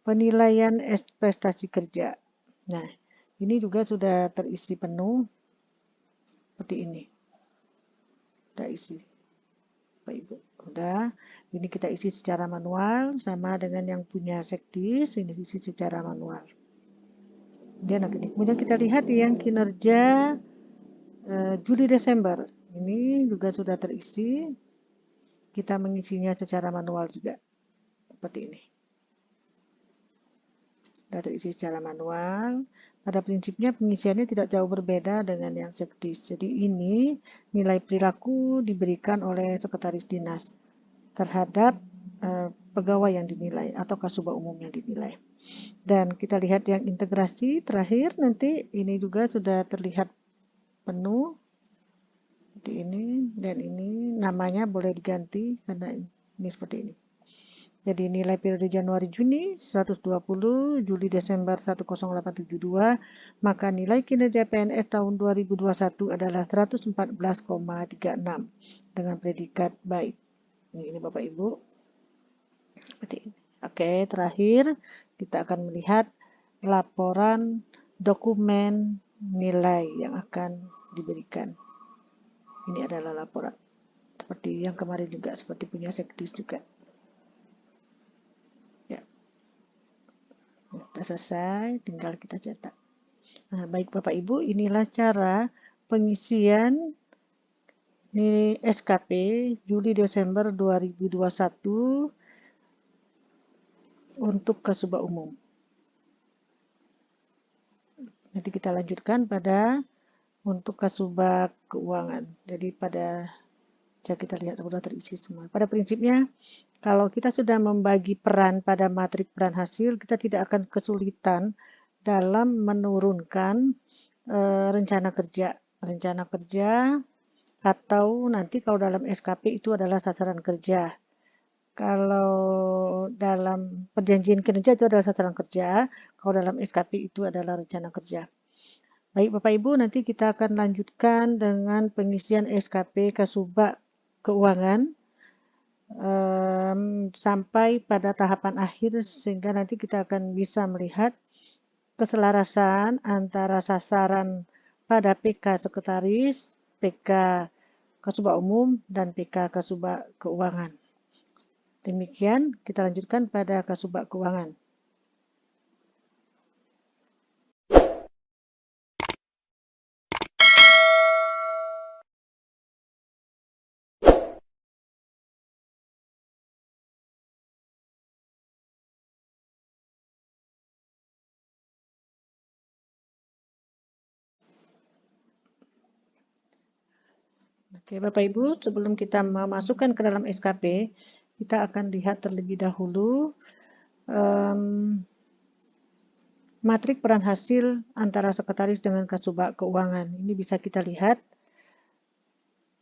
Penilaian prestasi kerja. Nah, ini juga sudah terisi penuh seperti ini. Sudah isi. Bapak Ibu, udah. Ini kita isi secara manual sama dengan yang punya Sekdis, ini isi secara manual. Kemudian kita lihat yang kinerja Juli Desember. Ini juga sudah terisi. Kita mengisinya secara manual juga. Seperti ini. Sudah terisi secara manual. Pada prinsipnya pengisiannya tidak jauh berbeda dengan yang Sekdis. Jadi ini nilai perilaku diberikan oleh sekretaris dinas terhadap pegawai yang dinilai atau Kasubag Umum yang dinilai. Dan kita lihat yang integrasi terakhir nanti ini juga sudah terlihat penuh seperti ini dan ini namanya boleh diganti karena ini seperti ini. Jadi nilai periode Januari-Juni 120, Juli-Desember 10872, maka nilai kinerja PNS tahun 2021 adalah 114,36 dengan predikat baik. Ini Bapak Ibu. Seperti ini. Oke, terakhir kita akan melihat laporan dokumen nilai yang akan diberikan. Ini adalah laporan. Seperti yang kemarin juga, seperti punya sekdis juga. Sudah selesai, tinggal kita cetak. Nah, baik Bapak Ibu, inilah cara pengisian SKP Juli Desember 2021 untuk Kasubag Umum. Nanti kita lanjutkan pada untuk Kasubag Keuangan. Jadi bisa kita lihat sudah terisi semua. Pada prinsipnya, kalau kita sudah membagi peran pada matrik peran hasil, kita tidak akan kesulitan dalam menurunkan rencana kerja. Rencana kerja atau nanti kalau dalam SKP itu adalah sasaran kerja. Kalau dalam perjanjian kinerja itu adalah sasaran kerja, kalau dalam SKP itu adalah rencana kerja. Baik Bapak Ibu, nanti kita akan lanjutkan dengan pengisian SKP Kasubag Keuangan sampai pada tahapan akhir sehingga nanti kita akan bisa melihat keselarasan antara sasaran pada PK Sekretaris, PK Kasubag Umum, dan PK Kasubag Keuangan. Demikian, kita lanjutkan pada Kasubag Keuangan. Oke, Bapak Ibu, sebelum kita memasukkan ke dalam SKP, kita akan lihat terlebih dahulu matrik peran hasil antara sekretaris dengan Kasubag Keuangan. Ini bisa kita lihat.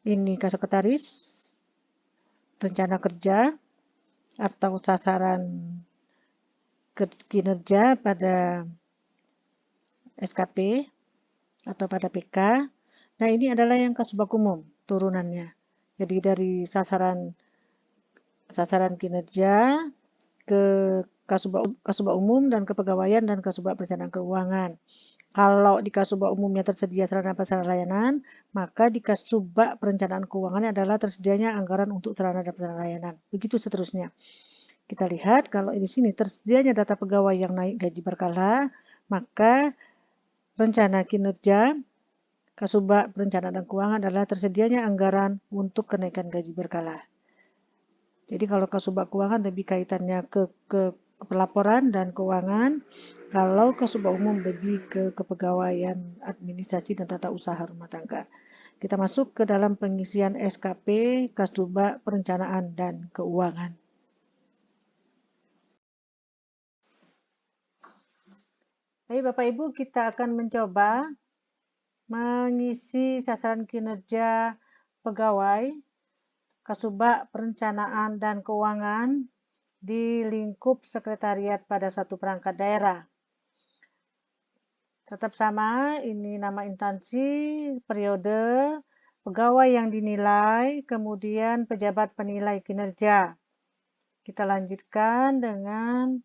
Ini Sekretaris, rencana kerja atau sasaran kinerja pada SKP atau pada PK. Nah, ini adalah yang Kasubag Umum turunannya. Jadi dari sasaran kinerja ke Kasubag Umum dan Kepegawaian dan Kasubag Perencanaan Keuangan. Kalau di Kasubag Umumnya tersedia sarana prasarana layanan, maka di Kasubag Perencanaan Keuangannya adalah tersedianya anggaran untuk sarana dan prasarana layanan. Begitu seterusnya. Kita lihat kalau di sini tersedianya data pegawai yang naik gaji berkala, maka rencana kinerja Kasubag Perencanaan dan Keuangan adalah tersedianya anggaran untuk kenaikan gaji berkala. Jadi kalau Kasubag Keuangan lebih kaitannya ke pelaporan dan keuangan, kalau Kasubag Umum lebih ke kepegawaian, administrasi dan tata usaha rumah tangga. Kita masuk ke dalam pengisian SKP Kasubag Perencanaan dan Keuangan. Baik Bapak Ibu, kita akan mencoba mengisi sasaran kinerja pegawai Kasubag Perencanaan dan Keuangan di lingkup sekretariat pada satu perangkat daerah. Tetap sama, ini nama instansi, periode, pegawai yang dinilai, kemudian pejabat penilai kinerja. Kita lanjutkan dengan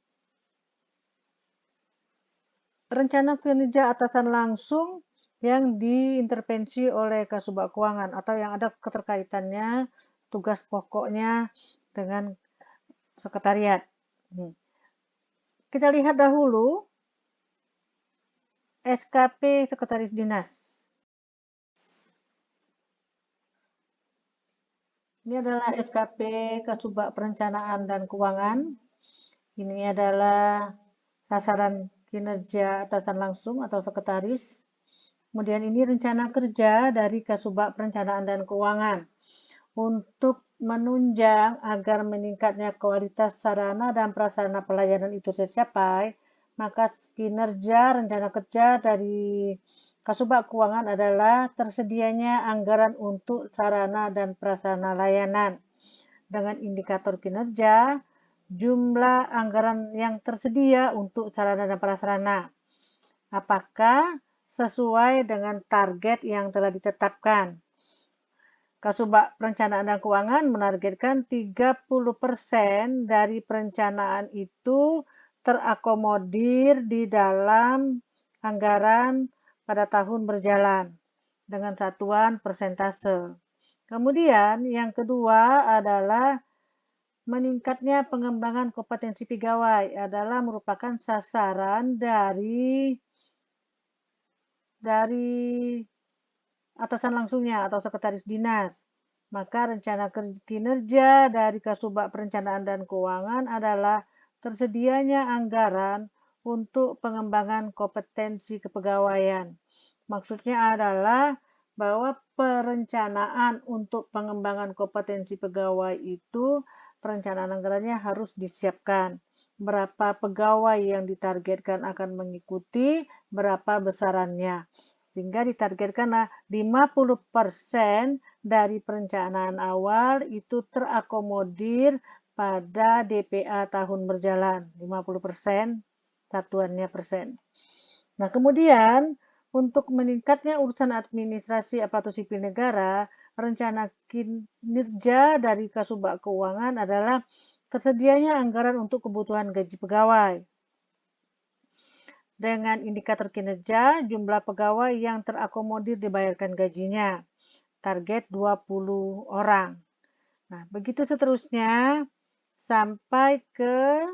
rencana kinerja atasan langsung yang diintervensi oleh Kasubag Keuangan atau yang ada keterkaitannya tugas pokoknya dengan sekretariat. Kita lihat dahulu SKP Sekretaris Dinas. Ini adalah SKP Kasubag Perencanaan dan Keuangan. Ini adalah sasaran kinerja atasan langsung atau sekretaris. Kemudian ini rencana kerja dari Kasubag Perencanaan dan Keuangan untuk menunjang agar meningkatnya kualitas sarana dan prasarana pelayanan itu tercapai, maka kinerja rencana kerja dari Kasubag Keuangan adalah tersedianya anggaran untuk sarana dan prasarana layanan. Dengan indikator kinerja, jumlah anggaran yang tersedia untuk sarana dan prasarana. Apakah sesuai dengan target yang telah ditetapkan? Kasubag Perencanaan dan Keuangan menargetkan 30% dari perencanaan itu terakomodir di dalam anggaran pada tahun berjalan dengan satuan persentase. Kemudian yang kedua adalah meningkatnya pengembangan kompetensi pegawai adalah merupakan sasaran dari atasan langsungnya atau sekretaris dinas. Maka rencana kinerja dari Kasubag Perencanaan dan Keuangan adalah tersedianya anggaran untuk pengembangan kompetensi kepegawaian. Maksudnya adalah bahwa perencanaan untuk pengembangan kompetensi pegawai itu perencanaan anggarannya harus disiapkan. Berapa pegawai yang ditargetkan akan mengikuti, berapa besarannya. Sehingga ditargetkan 50% dari perencanaan awal itu terakomodir pada DPA tahun berjalan. 50% satuannya persen. Nah, kemudian untuk meningkatnya urusan administrasi aparatur sipil negara, rencana kinerja dari Kasubag Keuangan adalah tersedianya anggaran untuk kebutuhan gaji pegawai. Dengan indikator kinerja, jumlah pegawai yang terakomodir dibayarkan gajinya. Target 20 orang. Nah, begitu seterusnya sampai ke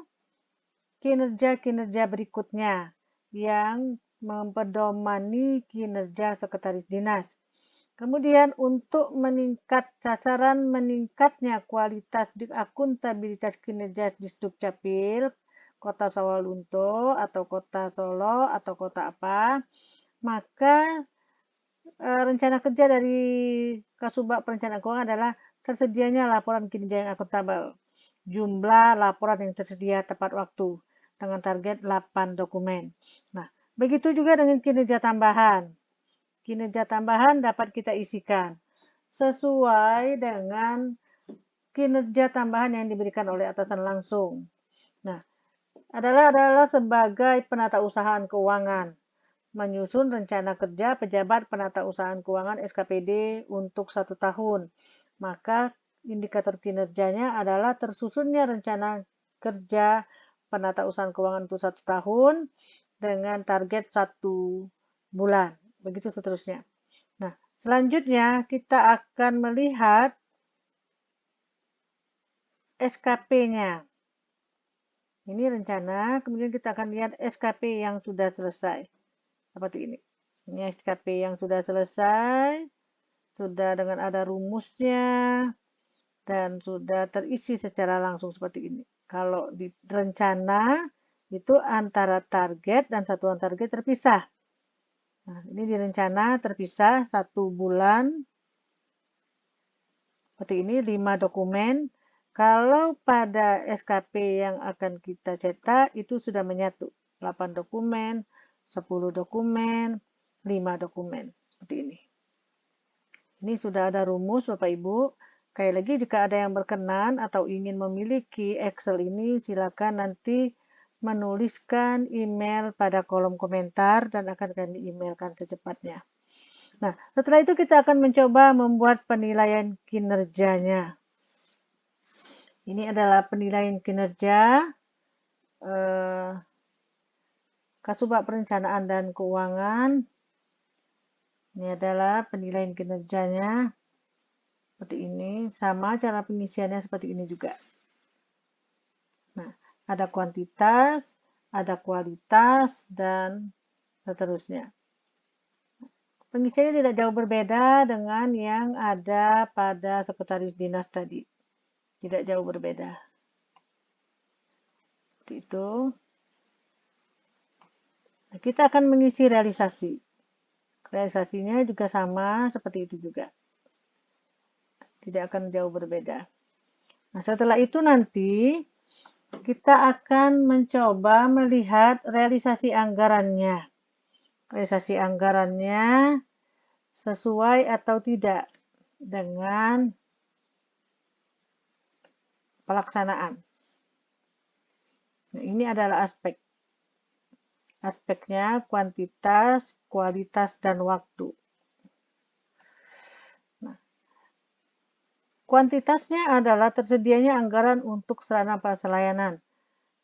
kinerja-kinerja berikutnya yang mempedomani kinerja sekretaris dinas. Kemudian untuk sasaran meningkatnya kualitas akuntabilitas kinerja di Dukcapil, Kota Sawalunto atau Kota Solo atau kota apa, maka rencana kerja dari Kasubag Perencanaan Keuangan adalah tersedianya laporan kinerja yang akuntabel. Jumlah laporan yang tersedia tepat waktu dengan target 8 dokumen. Nah, begitu juga dengan kinerja tambahan. Kinerja tambahan dapat kita isikan sesuai dengan kinerja tambahan yang diberikan oleh atasan langsung. Nah, adalah sebagai penatausahaan keuangan, menyusun rencana kerja pejabat penatausahaan keuangan SKPD untuk 1 tahun. Maka indikator kinerjanya adalah tersusunnya rencana kerja penatausahaan keuangan untuk 1 tahun dengan target 1 bulan. Begitu seterusnya. Nah, selanjutnya kita akan melihat SKP-nya. Ini rencana, kemudian kita akan lihat SKP yang sudah selesai. Seperti ini. Ini SKP yang sudah selesai, sudah dengan ada rumusnya, dan sudah terisi secara langsung seperti ini. Kalau di rencana, itu antara target dan satuan target terpisah. Nah, ini di rencana terpisah 1 bulan, seperti ini 5 dokumen. Kalau pada SKP yang akan kita cetak itu sudah menyatu 8 dokumen, 10 dokumen, 5 dokumen seperti ini. Ini sudah ada rumus Bapak Ibu. Sekali lagi jika ada yang berkenan atau ingin memiliki Excel ini silakan nanti menuliskan email pada kolom komentar dan akan kami emailkan secepatnya. Nah, setelah itu kita akan mencoba membuat penilaian kinerjanya. Ini adalah penilaian kinerja Kasubag Perencanaan dan Keuangan. Ini adalah penilaian kinerjanya seperti ini. Sama cara pengisiannya seperti ini juga. Nah, ada kuantitas, ada kualitas, dan seterusnya. Pengisiannya tidak jauh berbeda dengan yang ada pada sekretaris dinas tadi. Tidak jauh berbeda. Seperti itu. Nah, kita akan mengisi realisasi. Realisasinya juga sama seperti itu juga. Tidak akan jauh berbeda. Nah, setelah itu nanti kita akan mencoba melihat realisasi anggarannya. Realisasi anggarannya sesuai atau tidak dengan pelaksanaan. Nah, ini adalah aspeknya kuantitas, kualitas, dan waktu. Nah, kuantitasnya adalah tersedianya anggaran untuk sarana pelayanan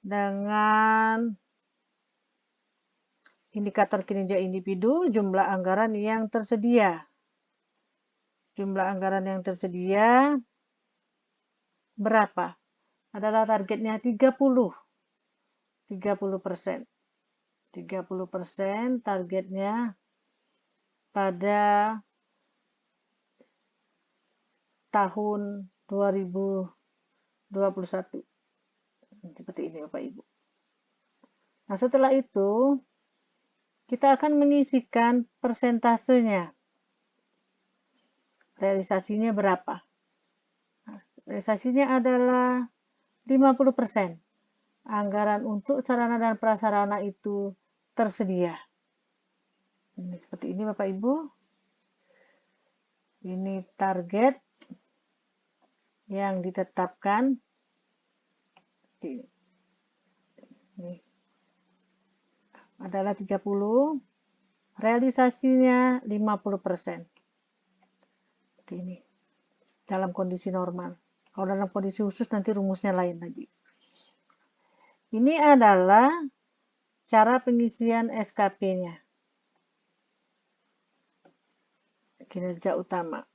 dengan indikator kinerja individu, jumlah anggaran yang tersedia. Jumlah anggaran yang tersedia berapa? Adalah targetnya 30%. 30% targetnya pada tahun 2021. Seperti ini Bapak Ibu. Nah, setelah itu kita akan mengisikan persentasenya. Realisasinya berapa? Realisasinya adalah 50%. Anggaran untuk sarana dan prasarana itu tersedia. Seperti ini Bapak Ibu. Ini target yang ditetapkan. Ini adalah 30, realisasinya 50%. Ini dalam kondisi normal. Kalau dalam kondisi khusus nanti rumusnya lain lagi. Ini adalah cara pengisian SKP-nya. Kinerja utama.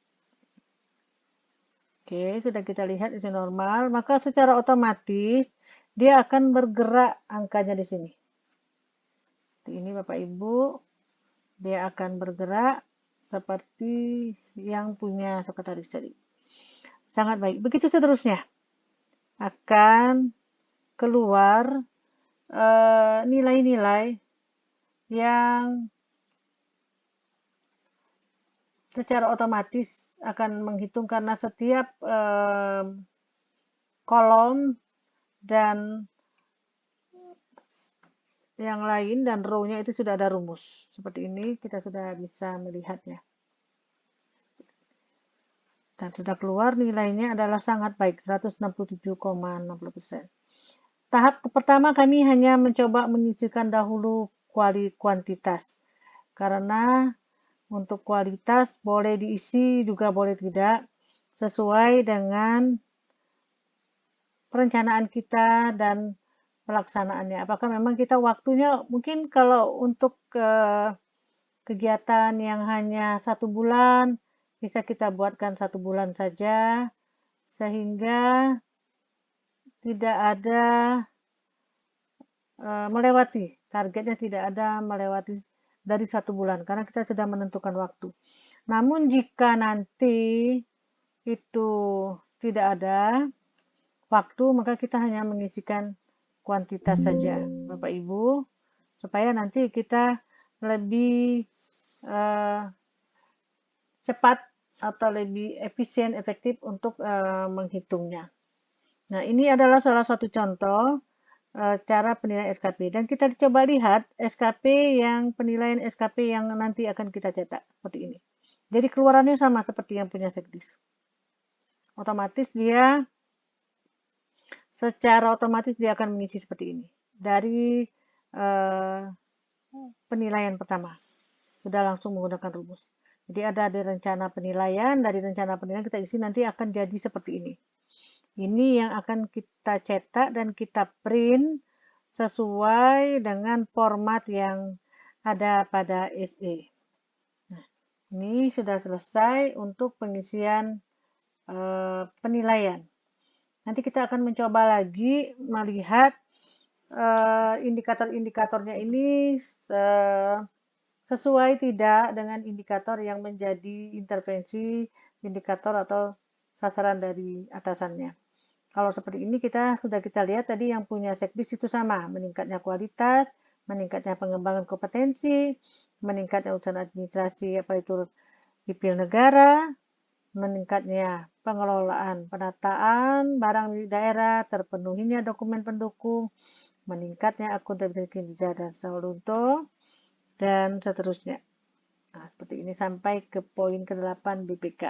Oke, sudah kita lihat isi normal, maka secara otomatis dia akan bergerak angkanya di sini. Ini Bapak Ibu, dia akan bergerak seperti yang punya sekretaris tadi. Sangat baik. Begitu seterusnya. Akan keluar nilai-nilai yang secara otomatis akan menghitung karena setiap kolom dan yang lain dan row-nya itu sudah ada rumus. Seperti ini kita sudah bisa melihatnya. Dan sudah keluar nilainya adalah sangat baik, 167,60%. Tahap pertama kami hanya mencoba menyisihkan dahulu kuantitas. Karena untuk kualitas boleh diisi juga boleh tidak, sesuai dengan perencanaan kita dan pelaksanaannya. Apakah memang kita waktunya, mungkin kalau untuk kegiatan yang hanya 1 bulan, bisa kita buatkan 1 bulan saja, sehingga tidak ada melewati, targetnya tidak ada melewati dari 1 bulan, karena kita sudah menentukan waktu. Namun jika nanti itu tidak ada waktu, maka kita hanya mengisikan kuantitas saja, Bapak Ibu, supaya nanti kita lebih cepat atau lebih efisien, efektif untuk menghitungnya. Nah, ini adalah salah satu contoh cara penilaian SKP. Dan kita coba lihat SKP yang penilaian SKP yang nanti akan kita cetak seperti ini. Jadi keluarannya sama seperti yang punya Sekdis. Otomatis dia secara otomatis dia akan mengisi seperti ini. Dari penilaian pertama. Sudah langsung menggunakan rumus. Jadi ada di rencana penilaian, dari rencana penilaian kita isi nanti akan jadi seperti ini. Ini yang akan kita cetak dan kita print sesuai dengan format yang ada pada SE. Nah, ini sudah selesai untuk pengisian penilaian. Nanti kita akan mencoba lagi melihat indikator-indikatornya ini sesuai tidak dengan indikator yang menjadi intervensi indikator atau sasaran dari atasannya. Kalau seperti ini sudah kita lihat tadi yang punya Sekdis itu sama, meningkatnya kualitas, meningkatnya pengembangan kompetensi, meningkatnya urusan administrasi apa itu sipil negara, meningkatnya pengelolaan penataan barang di daerah, terpenuhinya dokumen pendukung, meningkatnya akuntabilitas kinerja dan saldo, dan seterusnya. Nah, seperti ini sampai ke poin ke-8 BPK.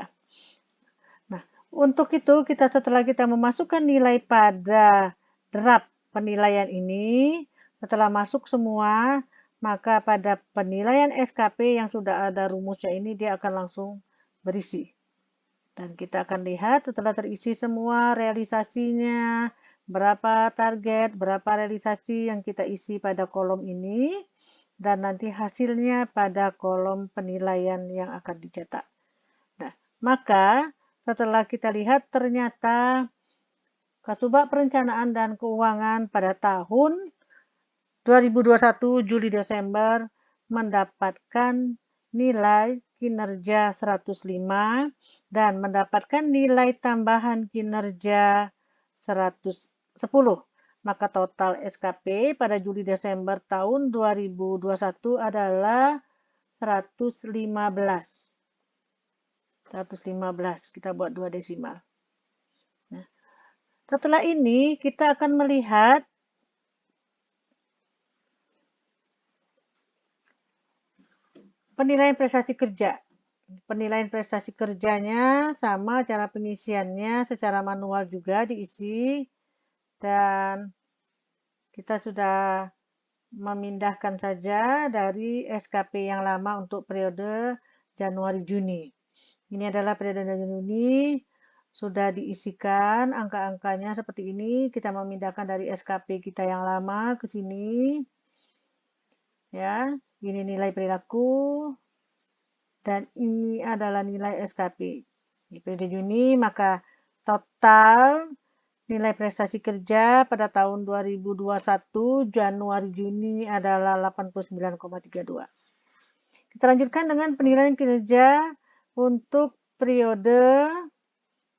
Nah, untuk itu setelah kita memasukkan nilai pada draft penilaian ini, setelah masuk semua, maka pada penilaian SKP yang sudah ada rumusnya ini dia akan langsung berisi. Dan kita akan lihat setelah terisi semua realisasinya, berapa target, berapa realisasi yang kita isi pada kolom ini, dan nanti hasilnya pada kolom penilaian yang akan dicetak. Nah, maka setelah kita lihat ternyata Kasubag Perencanaan dan Keuangan pada tahun 2021 Juli Desember mendapatkan nilai kinerja 105 dan mendapatkan nilai tambahan kinerja 110. Maka total SKP pada Juli Desember tahun 2021 adalah 115. 115, kita buat 2 desimal. Nah, setelah ini kita akan melihat penilaian prestasi kerja. Penilaian prestasi kerjanya sama, cara pengisiannya secara manual juga diisi, dan kita sudah memindahkan saja dari SKP yang lama untuk periode Januari-Juni. Ini adalah periode Januari-Juni, sudah diisikan angka-angkanya seperti ini. Kita memindahkan dari SKP kita yang lama ke sini. Ya, ini nilai perilaku dan ini adalah nilai SKP. Di periode Juni, maka total nilai prestasi kerja pada tahun 2021 Januari-Juni adalah 89,32. Kita lanjutkan dengan penilaian kinerja untuk periode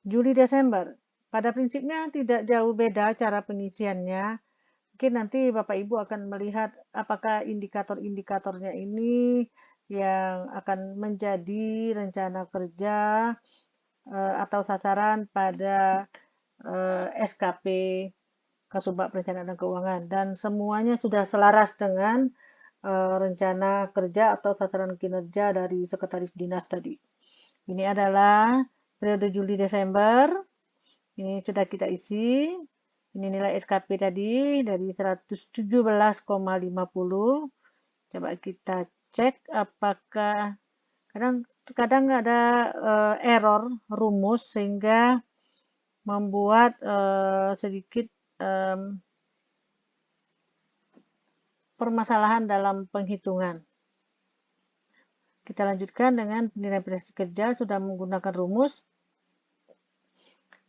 Juli-Desember. Pada prinsipnya tidak jauh beda cara pengisiannya. Mungkin nanti Bapak Ibu akan melihat apakah indikator-indikatornya ini yang akan menjadi rencana kerja atau sasaran pada SKP Kasubag Perencanaan dan Keuangan, dan semuanya sudah selaras dengan rencana kerja atau sasaran kinerja dari sekretaris dinas tadi. Ini adalah periode Juli-Desember. Ini sudah kita isi. Ini nilai SKP tadi dari 117,50. Coba kita cek apakah kadang ada error rumus sehingga membuat sedikit permasalahan dalam penghitungan. Kita lanjutkan dengan penilaian prestasi kerja sudah menggunakan rumus.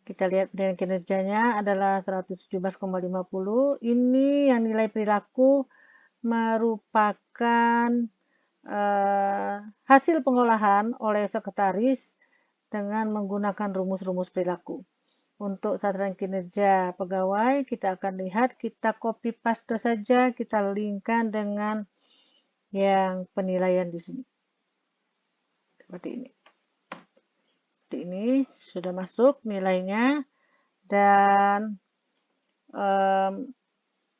Kita lihat penilaian kinerjanya adalah 117,50. Ini yang nilai perilaku merupakan hasil pengolahan oleh sekretaris dengan menggunakan rumus-rumus perilaku. Untuk sasaran kinerja pegawai, kita akan lihat, kita copy paste saja, kita linkkan dengan yang penilaian di sini. Seperti ini. Ini sudah masuk nilainya, dan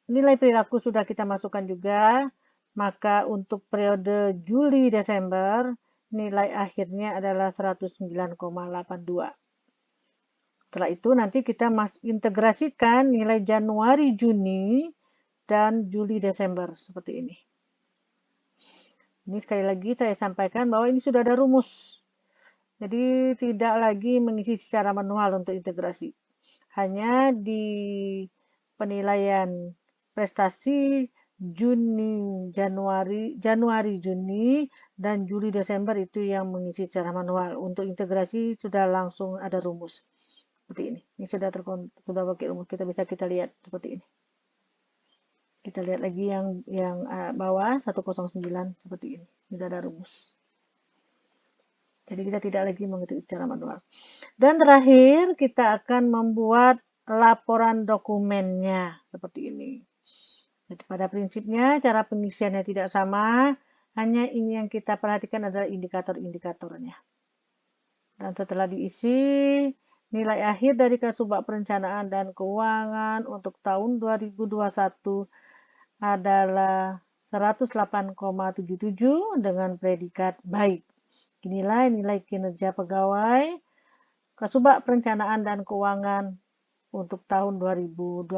nilai perilaku sudah kita masukkan juga. Maka untuk periode Juli-Desember nilai akhirnya adalah 109,82. Setelah itu nanti kita integrasikan nilai Januari-Juni dan Juli-Desember seperti ini. Ini sekali lagi saya sampaikan bahwa ini sudah ada rumus. Jadi tidak lagi mengisi secara manual untuk integrasi. Hanya di penilaian prestasi Januari, Juni, dan Juli, Desember itu yang mengisi secara manual. Untuk integrasi sudah langsung ada rumus. Seperti ini. Ini sudah pakai rumus. Kita lihat seperti ini. Kita lihat lagi yang bawah 109 seperti ini. Sudah ada rumus. Jadi kita tidak lagi mengetik secara manual. Dan terakhir kita akan membuat laporan dokumennya seperti ini. Jadi pada prinsipnya cara pengisiannya tidak sama, hanya ini yang kita perhatikan adalah indikator-indikatornya. Dan setelah diisi, nilai akhir dari Kasubag Perencanaan dan Keuangan untuk tahun 2021 adalah 108,77 dengan predikat baik. Inilah nilai kinerja pegawai Kasubag Perencanaan dan Keuangan untuk tahun 2021.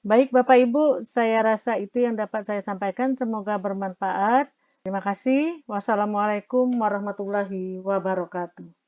Baik Bapak Ibu, saya rasa itu yang dapat saya sampaikan, semoga bermanfaat. Terima kasih. Wassalamualaikum warahmatullahi wabarakatuh.